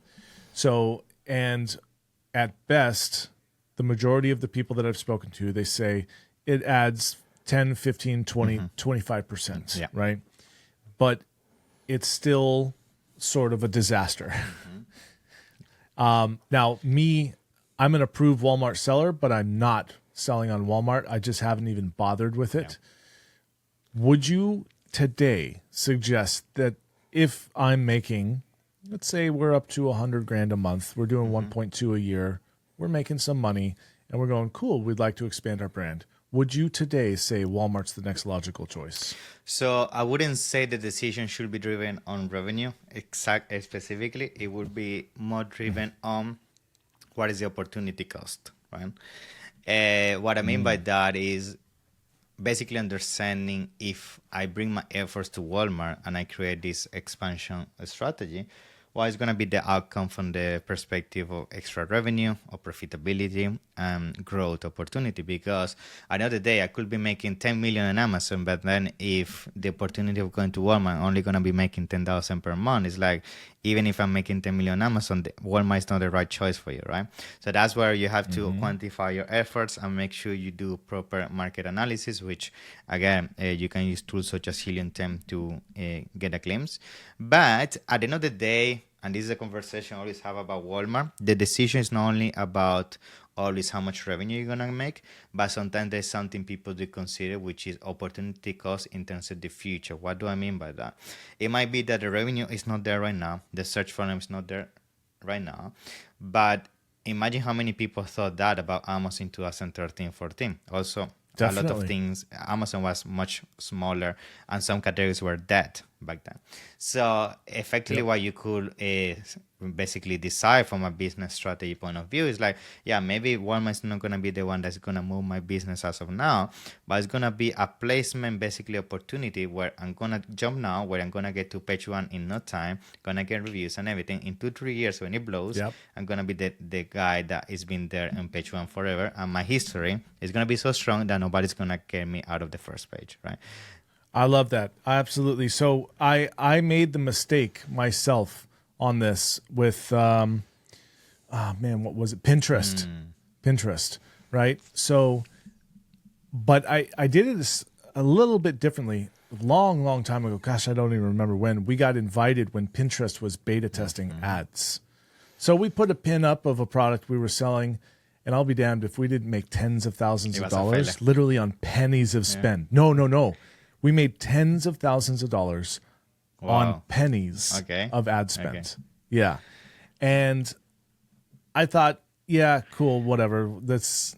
So, and at best, the majority of the people that I've spoken to, they say it adds 10, 15, 20, 25%, right? But it's still sort of a disaster. Now, I'm an approved Walmart seller, but I'm not selling on Walmart. I just haven't even bothered with it. Would you today suggest that if I'm making, let's say we're up to $100,000 a month, we're doing 1.2 a year, we're making some money, and we're going, cool, we'd like to expand our brand. Would you today say Walmart's the next logical choice? So I wouldn't say the decision should be driven on revenue specifically. It would be more driven on what is the opportunity cost, right? What I mean by that is basically understanding if I bring my efforts to Walmart and I create this expansion strategy, what is going to be the outcome from the perspective of extra revenue or profitability and growth opportunity? Because at the end of the day, I could be making 10 million on Amazon, but then if the opportunity of going to Walmart, I'm only going to be making 10,000 per month. It's like, even if I'm making 10 million on Amazon, Walmart is not the right choice for you, right? So that's where you have to quantify your efforts and make sure you do proper market analysis, which again, you can use tools such as Helium 10 to get a glimpse. But at the end of the day, and this is a conversation I always have about Walmart, the decision is not only about always how much revenue you're going to make, but sometimes there's something people do consider, which is opportunity cost in terms of the future. What do I mean by that? It might be that the revenue is not there right now, the search volume is not there right now, but imagine how many people thought that about Amazon in 2013-14. Also, Definitely. a lot of things, Amazon was much smaller and some categories were dead, back then. So effectively, what you could basically decide from a business strategy point of view is like, yeah, maybe Walmart is not going to be the one that's going to move my business as of now, but it's going to be a placement, basically opportunity where I'm going to jump now, where I'm going to get to page one in no time, going to get reviews and everything. In 2-3 years when it blows, Yep. I'm going to be the guy that has been there on page one forever. And my history is going to be so strong that nobody's going to get me out of the first page, right? I love that. Absolutely. So I made the mistake myself on this with, what was it? Pinterest. Pinterest, right? So, but I did it a little bit differently. Long time ago. Gosh, I don't even remember when. We got invited when Pinterest was beta testing ads. So we put a pin up of a product we were selling, and I'll be damned if we didn't make tens of thousands of dollars, literally on pennies of spend. No. We made tens of thousands of dollars on pennies of ad spend. Okay. Yeah. And I thought, yeah, cool, whatever. It's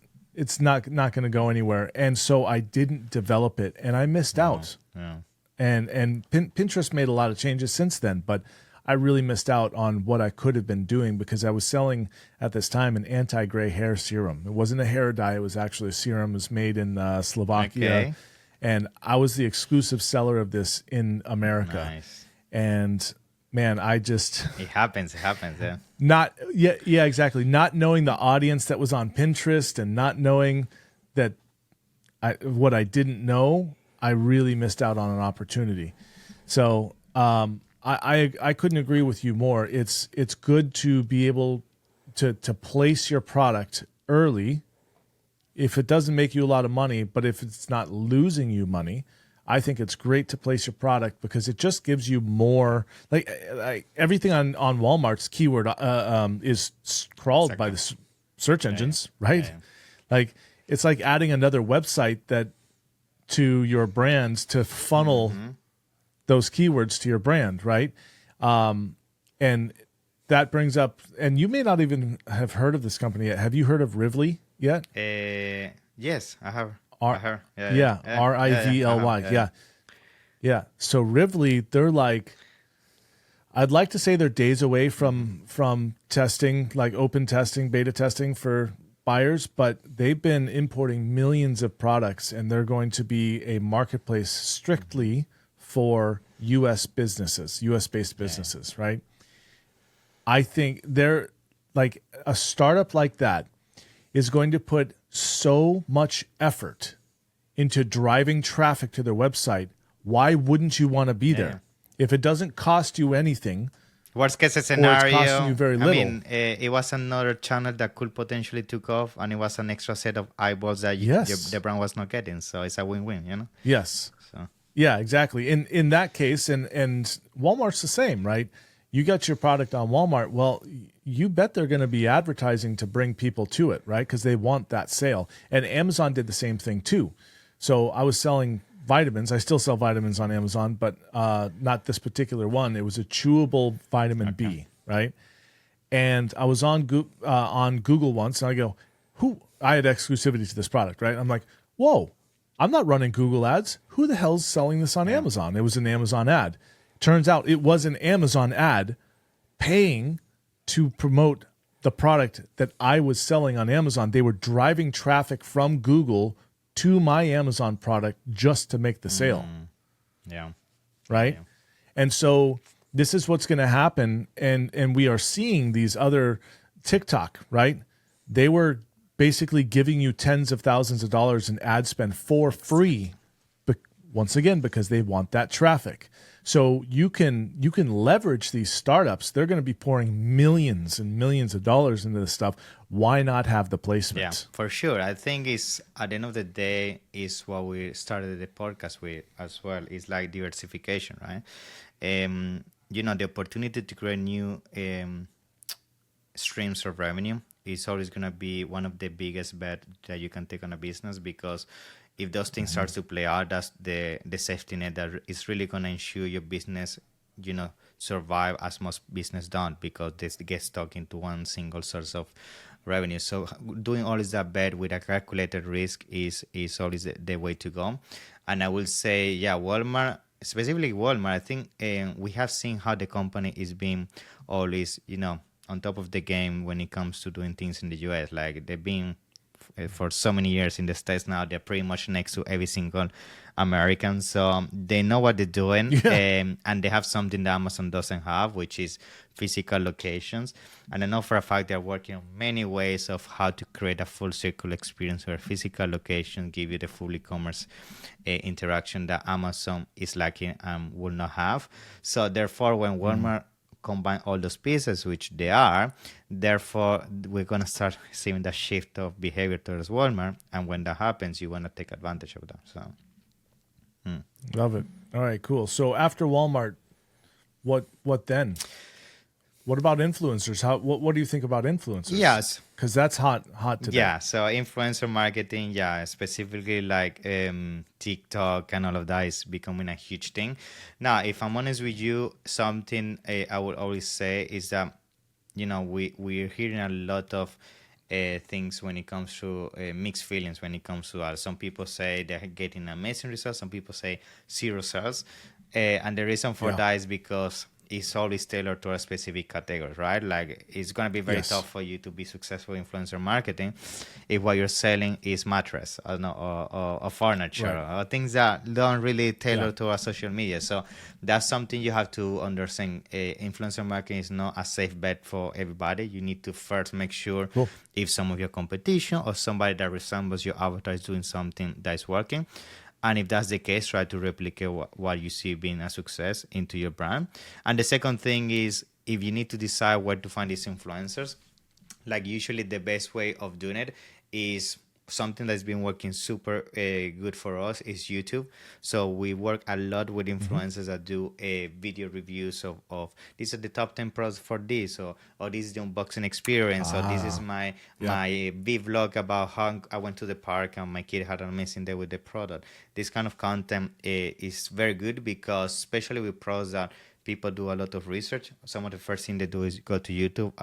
not going to go anywhere. And so I didn't develop it, and I missed out. Yeah. And Pinterest made a lot of changes since then, but I really missed out on what I could have been doing because I was selling at this time an anti-gray hair serum. It wasn't a hair dye. It was actually a serum. It was made in Slovakia. Okay. And I was the exclusive seller of this in America. Nice. And man, it happens, yeah. Yeah, exactly. Not knowing the audience that was on Pinterest and not knowing that what I didn't know, I really missed out on an opportunity. So I couldn't agree with you more. It's good to be able to place your product early. If it doesn't make you a lot of money, but if it's not losing you money, I think it's great to place your product because it just gives you more. Like everything on Walmart's keyword is crawled by the search engines, right? Yeah. Like it's like adding another website to your brands to funnel those keywords to your brand, right? And that brings up, and you may not even have heard of this company yet. Have you heard of Rivly yet? Yes, I have. Yeah, Rivly. Yeah. So Rivly, they're like, I'd like to say they're days away from testing, like open testing, beta testing for buyers, but they've been importing millions of products, and they're going to be a marketplace strictly for U.S. businesses, U.S.-based businesses, right? I think they're like a startup like that is going to put so much effort into driving traffic to their website. Why wouldn't you want to be there? If it doesn't cost you anything, worst case scenario, it's costing you very little. I mean, it was another channel that could potentially took off, and it was an extra set of eyeballs that the brand was not getting. So it's a win-win, you know? Yes. So. Yeah, exactly. In that case, and Walmart's the same, right? You got your product on Walmart. Well, you bet they're going to be advertising to bring people to it, right? Because they want that sale. And Amazon did the same thing too. So I was selling vitamins. I still sell vitamins on Amazon, but not this particular one. It was a chewable vitamin B, right? And I was on Google once, and I go, I had exclusivity to this product, right? I'm like, whoa, I'm not running Google ads. Who the hell's selling this on Amazon? It was an Amazon ad. Turns out it was an Amazon ad paying to promote the product that I was selling on Amazon. They were driving traffic from Google to my Amazon product just to make the sale. Yeah. Right? Yeah. And so this is what's going to happen. And we are seeing these other TikTok, right? They were basically giving you tens of thousands of dollars in ad spend for free. Once again, because they want that traffic. So you can leverage these startups. They're going to be pouring millions and millions of dollars into this stuff. Why not have the placement? Yeah, for sure. I think it's at the end of the day is what we started the podcast with as well. It's like diversification, right? The opportunity to create new streams of revenue is always going to be one of the biggest bets that you can take on a business, because if those things start to play out, that's the safety net that is really going to ensure your business, survive as most business don't, because they get stuck into one single source of revenue. So doing always that bet with a calculated risk is always the way to go. And I will say, Walmart specifically Walmart, I think we have seen how the company is being always, on top of the game when it comes to doing things in the US. Like they've been for so many years in the States now, they're pretty much next to every single American. So they know what they're doing. And they have something that Amazon doesn't have, which is physical locations. And I know for a fact they're working on many ways of how to create a full circle experience where physical location give you the full e-commerce interaction that Amazon is lacking and will not have. So therefore, when Walmart combine all those pieces, which they are, therefore we're going to start seeing the shift of behavior towards Walmart. And when that happens, you want to take advantage of that. So Love it. All right, cool. So after Walmart, what then? What about influencers? What do you think about influencers? Yes, because that's hot today. Yeah, so influencer marketing, specifically like TikTok and all of that is becoming a huge thing. Now, if I'm honest with you, something I would always say is that, we're hearing a lot of things when it comes to mixed feelings when it comes to some people say they're getting amazing results, some people say zero results, and the reason for that is because it's always tailored to a specific category, right? Like it's going to be very tough for you to be successful in influencer marketing if what you're selling is mattress or furniture or things that don't really tailor to our social media. So that's something you have to understand. Influencer marketing is not a safe bet for everybody. You need to first make sure if some of your competition or somebody that resembles your avatar is doing something that is working. And if that's the case, try to replicate what you see being a success into your brand. And the second thing is, if you need to decide where to find these influencers, like usually the best way of doing it is something that's been working super good for us is YouTube. So we work a lot with influencers that do video reviews of these are the top 10 products for this, or this is the unboxing experience, or this is my vlog about how I went to the park and my kid had an amazing day with the product. This kind of content is very good because especially with products that people do a lot of research, some of the first thing they do is go to YouTube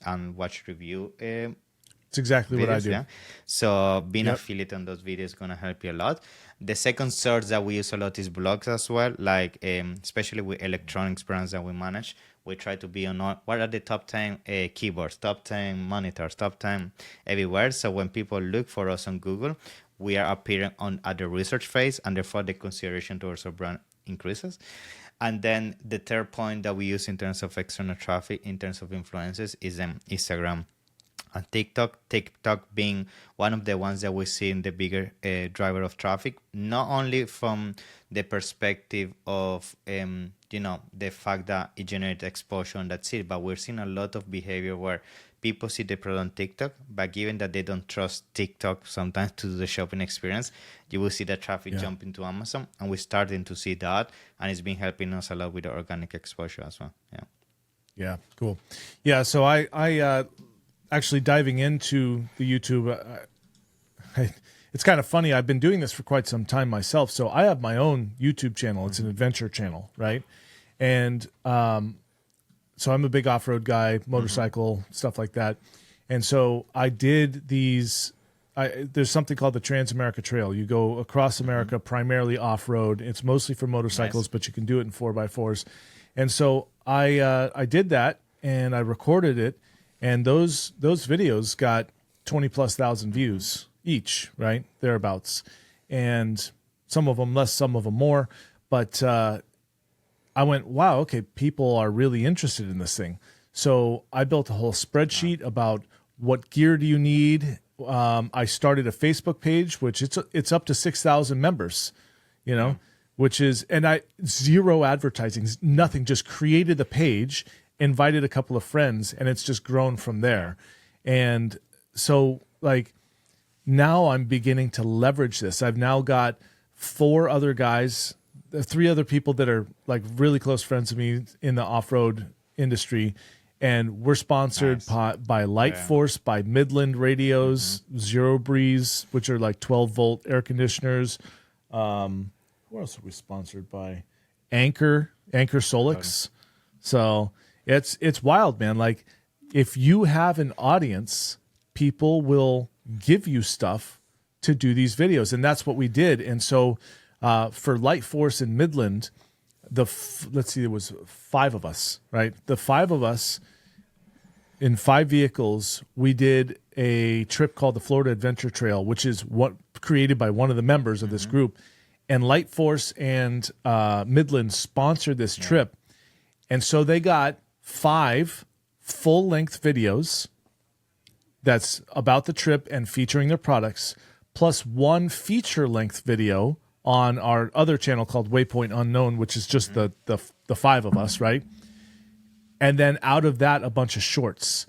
and watch review It's exactly videos, what I do. So being affiliate on those videos is going to help you a lot. The second source that we use a lot is blogs as well, like especially with electronics brands that we manage. We try to be on what are the top 10 keyboards, top 10 monitors, top 10 everywhere. So when people look for us on Google, we are appearing at the research phase, and therefore the consideration towards our brand increases. And then the third point that we use in terms of external traffic, in terms of influencers, is Instagram and TikTok. TikTok being one of the ones that we see in the bigger driver of traffic, not only from the perspective of the fact that it generates exposure and that's it, but we're seeing a lot of behavior where people see the product on TikTok, but given that they don't trust TikTok sometimes to do the shopping experience, you will see the traffic jump into Amazon, and we're starting to see that, and it's been helping us a lot with the organic exposure as well. Yeah, cool. Yeah, so I actually diving into the YouTube, it's kind of funny. I've been doing this for quite some time myself. So I have my own YouTube channel. It's an adventure channel, right? And so I'm a big off-road guy, motorcycle, stuff like that. And so I did these. There's something called the Trans-America Trail. You go across America, primarily off-road. It's mostly for motorcycles, but you can do it in 4x4s. And so I did that, and I recorded it. And those videos got 20,000+ views each, right? Thereabouts. And some of them less, some of them more. But I went, wow, okay, people are really interested in this thing. So I built a whole spreadsheet about what gear do you need. I started a Facebook page, which it's up to 6,000 members, which is, and I zero advertising, nothing, just created the page, invited a couple of friends, and it's just grown from there. And so now I'm beginning to leverage this. I've now got 4 other guys, 3 other people that are really close friends of me in the off-road industry. And we're sponsored by Light Force, by Midland Radios, Zero Breeze, which are 12-volt air conditioners. What else are we sponsored by? Anchor Solix. So it's wild, man. If you have an audience, people will give you stuff to do these videos. And that's what we did. And so for Light Force in Midland, let's see, there was 5 of us, right? The 5 of us in 5 vehicles, we did a trip called the Florida Adventure Trail, which is what created by one of the members of this group. And Lightforce and Midland sponsored this trip. And so they got 5 full-length videos that's about the trip and featuring their products, plus 1 feature-length video on our other channel called Waypoint Unknown, which is just the 5 of us, right? And then out of that, a bunch of shorts.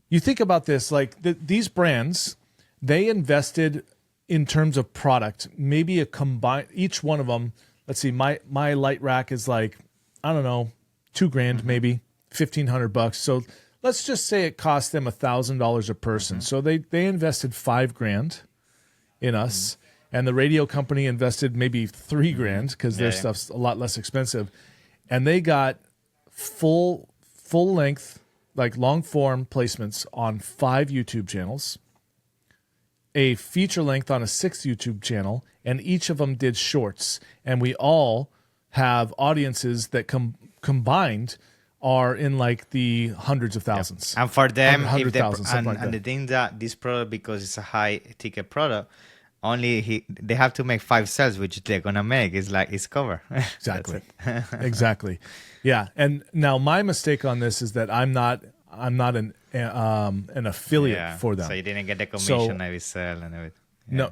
You think about this, like these brands, they invested in terms of product, maybe a combined, each one of them, let's see, my light rack is like, I don't know, $2,000 maybe, $1,500. So let's just say it cost them $1,000 a person. So they invested $5,000 in us, and the radio company invested maybe $3,000 because their stuff's a lot less expensive, and they got full length, like long form placements on 5 YouTube channels, a feature length on a 6th YouTube channel, and each of them did shorts. And we all have audiences that combined are in like the hundreds of thousands. And for them, if and the thing that this product, because it's a high ticket product, only they have to make 5 sales, which they're gonna make. It's covered. Exactly. Exactly. Yeah. And now my mistake on this is that I'm not an affiliate for them. So you didn't get the commission I will sell and everything.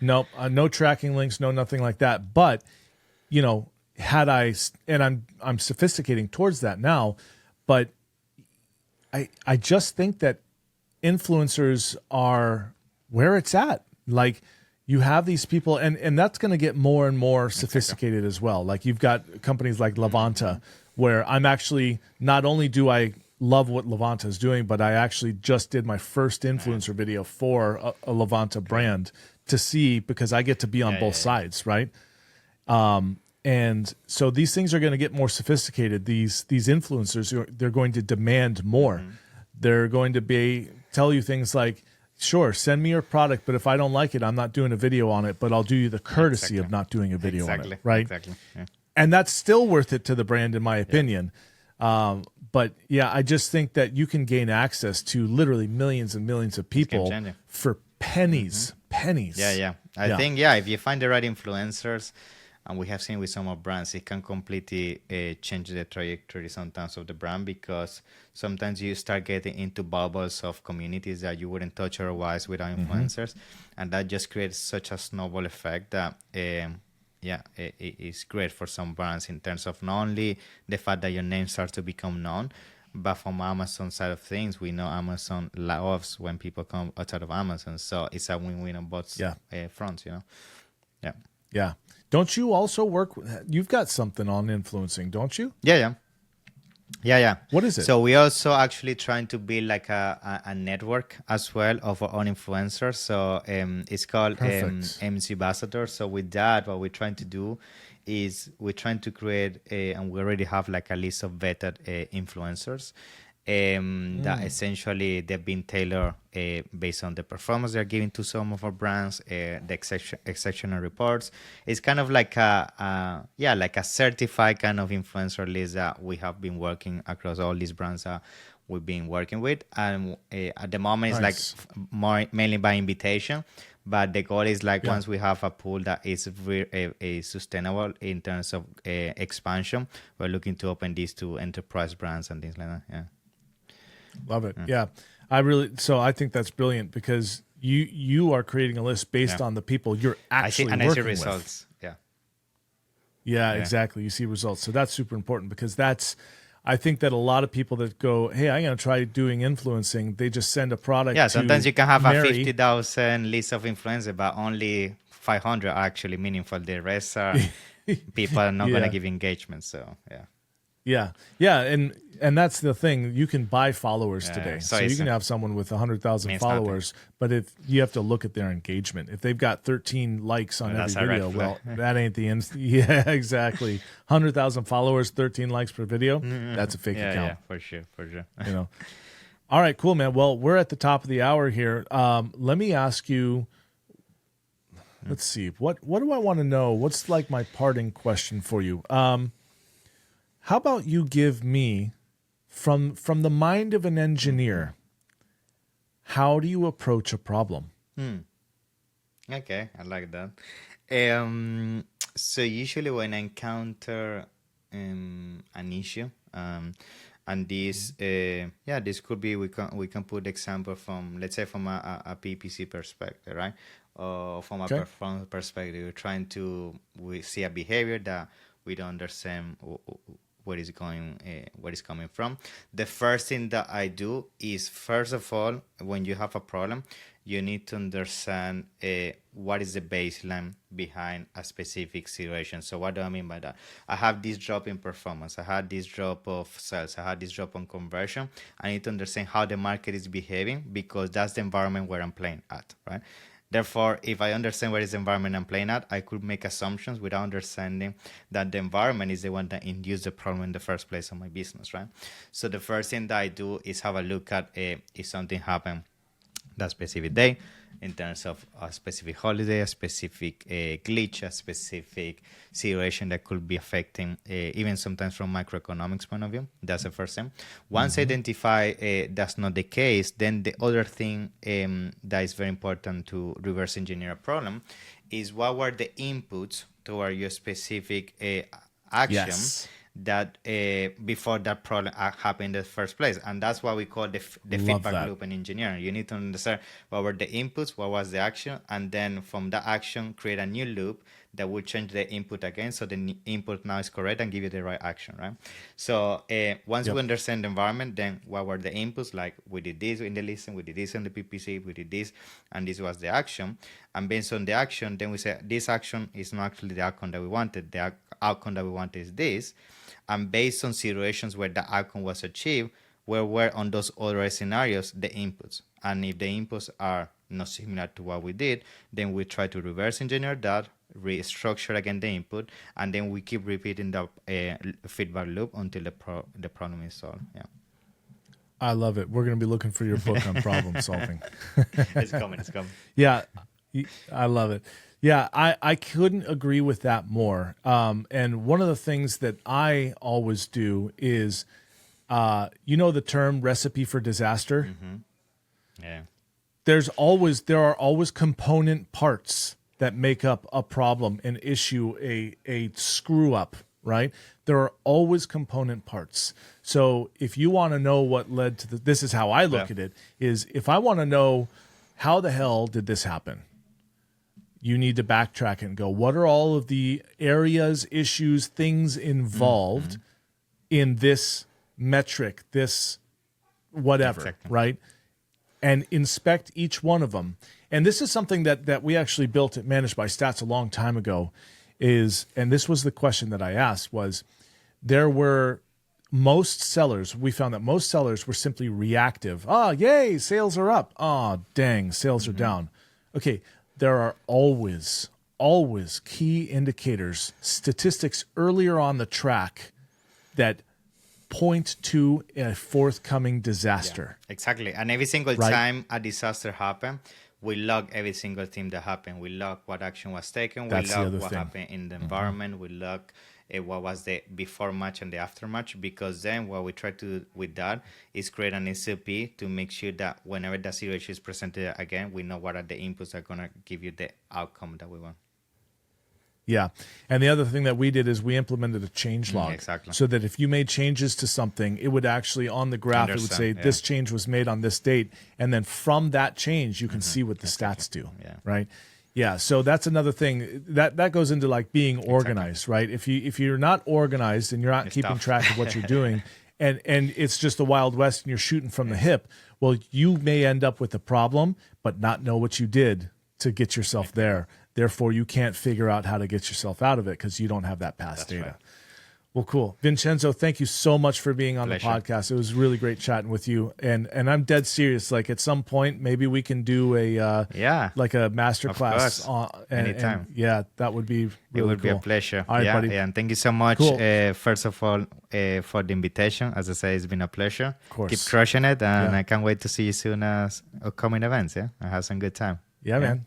No tracking links, no nothing like that. But had I, and I'm sophisticating towards that now, but I just think that influencers are where it's at. Like, you have these people, and that's going to get more and more sophisticated as well. Like, you've got companies like Levanta, where I'm actually, not only do I love what Levanta is doing, but I actually just did my first influencer video for a Levanta brand to see, because I get to be on both sides, right? And so these things are going to get more sophisticated. These influencers, they're going to demand more. They're going to tell you things like, sure, send me your product, but if I don't like it, I'm not doing a video on it, but I'll do you the courtesy of not doing a video on it, right? Exactly. Yeah. And that's still worth it to the brand, in my opinion. But yeah, I just think that you can gain access to literally millions and millions of people for pennies. Yeah. I think, if you find the right influencers, and we have seen with some of brands, it can completely change the trajectory sometimes of the brand, because sometimes you start getting into bubbles of communities that you wouldn't touch otherwise without influencers. And that just creates such a snowball effect that, it is great for some brands in terms of not only the fact that your name starts to become known, but from Amazon side of things, we know Amazon loves when people come outside of Amazon. So it's a win-win on both fronts, Yeah. Don't you also work? You've got something on influencing, don't you? Yeah. What is it? So we also actually trying to build like a network as well of our own influencers. So it's called MCBasitor. So with that, what we're trying to do is we're trying to create and we already have like a list of vetted influencers. That essentially they've been tailored based on the performance they're giving to some of our brands, the exceptional reports. It's kind of like a certified kind of influencer list that we have been working across all these brands that we've been working with. And at the moment, it's like mainly by invitation. But the goal is like once we have a pool that is sustainable in terms of expansion, we're looking to open these to enterprise brands and things like that. Yeah. Love it. Yeah. I think that's brilliant, because you are creating a list based on the people you're actually working with. I see results. Yeah, exactly. You see results. So that's super important, because I think that a lot of people that go, hey, I'm going to try doing influencing, they just send a product. Yeah, sometimes you can have a 50,000 list of influencers, but only 500 are actually meaningful. The rest are people are not going to give engagement. So, and that's the thing. You can buy followers today. So you can have someone with 100,000 followers, but if you have to look at their engagement. If they've got 13 likes on every video, well, that ain't the end. Yeah, exactly. 100,000 followers, 13 likes per video. That's a fake account. Yeah, for sure. All right, cool, man. Well, we're at the top of the hour here. Let me ask you. Let's see. What do I want to know? What's like my parting question for you? how about you give me, from the mind of an engineer, how do you approach a problem? Okay, I like that. So usually when I encounter an issue, and this could be, we can put example from, let's say, from a PPC perspective, right? Or from a Okay. performance perspective, we're trying to, we see a behavior that we don't understand where is coming from. The first thing that I do is, first of all, when you have a problem, you need to understand what is the baseline behind a specific situation. So what do I mean by that? I have this drop in performance. I had this drop of sales. I had this drop on conversion. I need to understand how the market is behaving, because that's the environment where I'm playing at, right? Therefore, if I understand what is the environment I'm playing at, I could make assumptions without understanding that the environment is the one that induced the problem in the first place of my business, right? So the first thing that I do is have a look at if something happened that specific day, in terms of a specific holiday, a specific glitch, a specific situation that could be affecting, even sometimes from microeconomics point of view. That's the first thing. Once I identify that's not the case, then the other thing that is very important to reverse engineer a problem is, what were the inputs toward your specific action Yes. that before that problem happened in the first place. And that's what we call the Love feedback that. loop in engineering. You need to understand what were the inputs, what was the action, and then from that action create a new loop that will change the input again, so the input now is correct and give you the right action, right? So once we understand the environment, then what were the inputs? Like, we did this in the listing, we did this in the PPC, we did this, and this was the action. And based on the action, then we say, this action is not actually the outcome that we wanted. The outcome that we wanted is this. And based on situations where the outcome was achieved, where were on those other scenarios the inputs. And if the inputs are not similar to what we did, then we try to reverse engineer that, restructure again the input, and then we keep repeating the feedback loop until the problem is solved. Yeah. I love it. We're going to be looking for your book on problem solving. It's coming. Yeah, I love it. Yeah, I couldn't agree with that more. And one of the things that I always do is, the term recipe for disaster? Yeah. There are always component parts that make up a problem, an issue, a screw up, right? There are always component parts. So if you want to know what led to this is how I look at it, is if I want to know how the hell did this happen, you need to backtrack and go, what are all of the areas, issues, things involved in this metric, this whatever, right? And inspect each one of them. And this is something that we actually built at Managed by Stats a long time ago, and this was the question that I asked, was there were most sellers, we found that most sellers were simply reactive. Yay, sales are up. Dang, sales are down. Okay, there are always key indicators, statistics earlier on the track that point to a forthcoming disaster. Yeah, exactly. And every single time a disaster happened, we log every single thing that happened. We log what action was taken. We log what happened in the environment. We log what was the before match and the after match, because then what we try to do with that is create an SOP to make sure that whenever that situation is presented again, we know what are the inputs that are going to give you the outcome that we want. Yeah. And the other thing that we did is we implemented a change log. Exactly. So that if you made changes to something, it would actually, on the graph, it would say this change was made on this date. And then from that change, you can see what the stats do. Yeah. Right? Yeah. So that's another thing that goes into like being organized, right? If you're not organized and you're not keeping track of what you're doing, and it's just the Wild West and you're shooting from the hip, well, you may end up with a problem, but not know what you did to get yourself there. Therefore, you can't figure out how to get yourself out of it because you don't have that past data. Right. Well, cool. Vincenzo, thank you so much for being on the podcast. It was really great chatting with you. And I'm dead serious. Like at some point, maybe we can do a like a masterclass. Anytime. And that would be really It would cool. be a pleasure. All right, buddy. Yeah, and thank you so much, Cool. first of all, for the invitation. As I say, it's been a pleasure. Of course. Keep crushing it, and I can't wait to see you soon as upcoming events. Yeah, I have some good time. Yeah, man.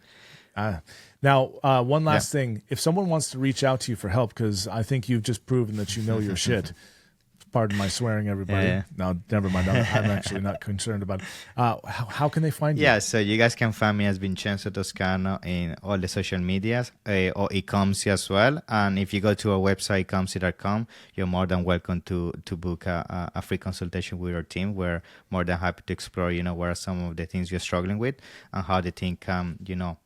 Now, one last thing. If someone wants to reach out to you for help, because I think you've just proven that you know your shit, Pardon my swearing, everybody. Yeah. No, never mind. I'm actually not concerned about it. How can they find you? Yeah, so you guys can find me as Vincenzo Toscano in all the social medias or Ecomcy as well. And if you go to our website, ecomcy.com, you're more than welcome to book a free consultation with our team. We're more than happy to explore, what are some of the things you're struggling with and how the team can,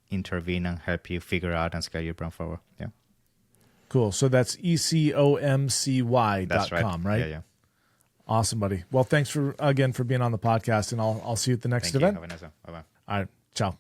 intervene and help you figure out and scale your brand forward. Yeah. Cool. So that's ecomcy.com, That's right? right? Yeah. Awesome, buddy. Well, thanks for being on the podcast, and I'll see you at the next Thank event. you. Have a nice one. Bye-bye. All right. Ciao.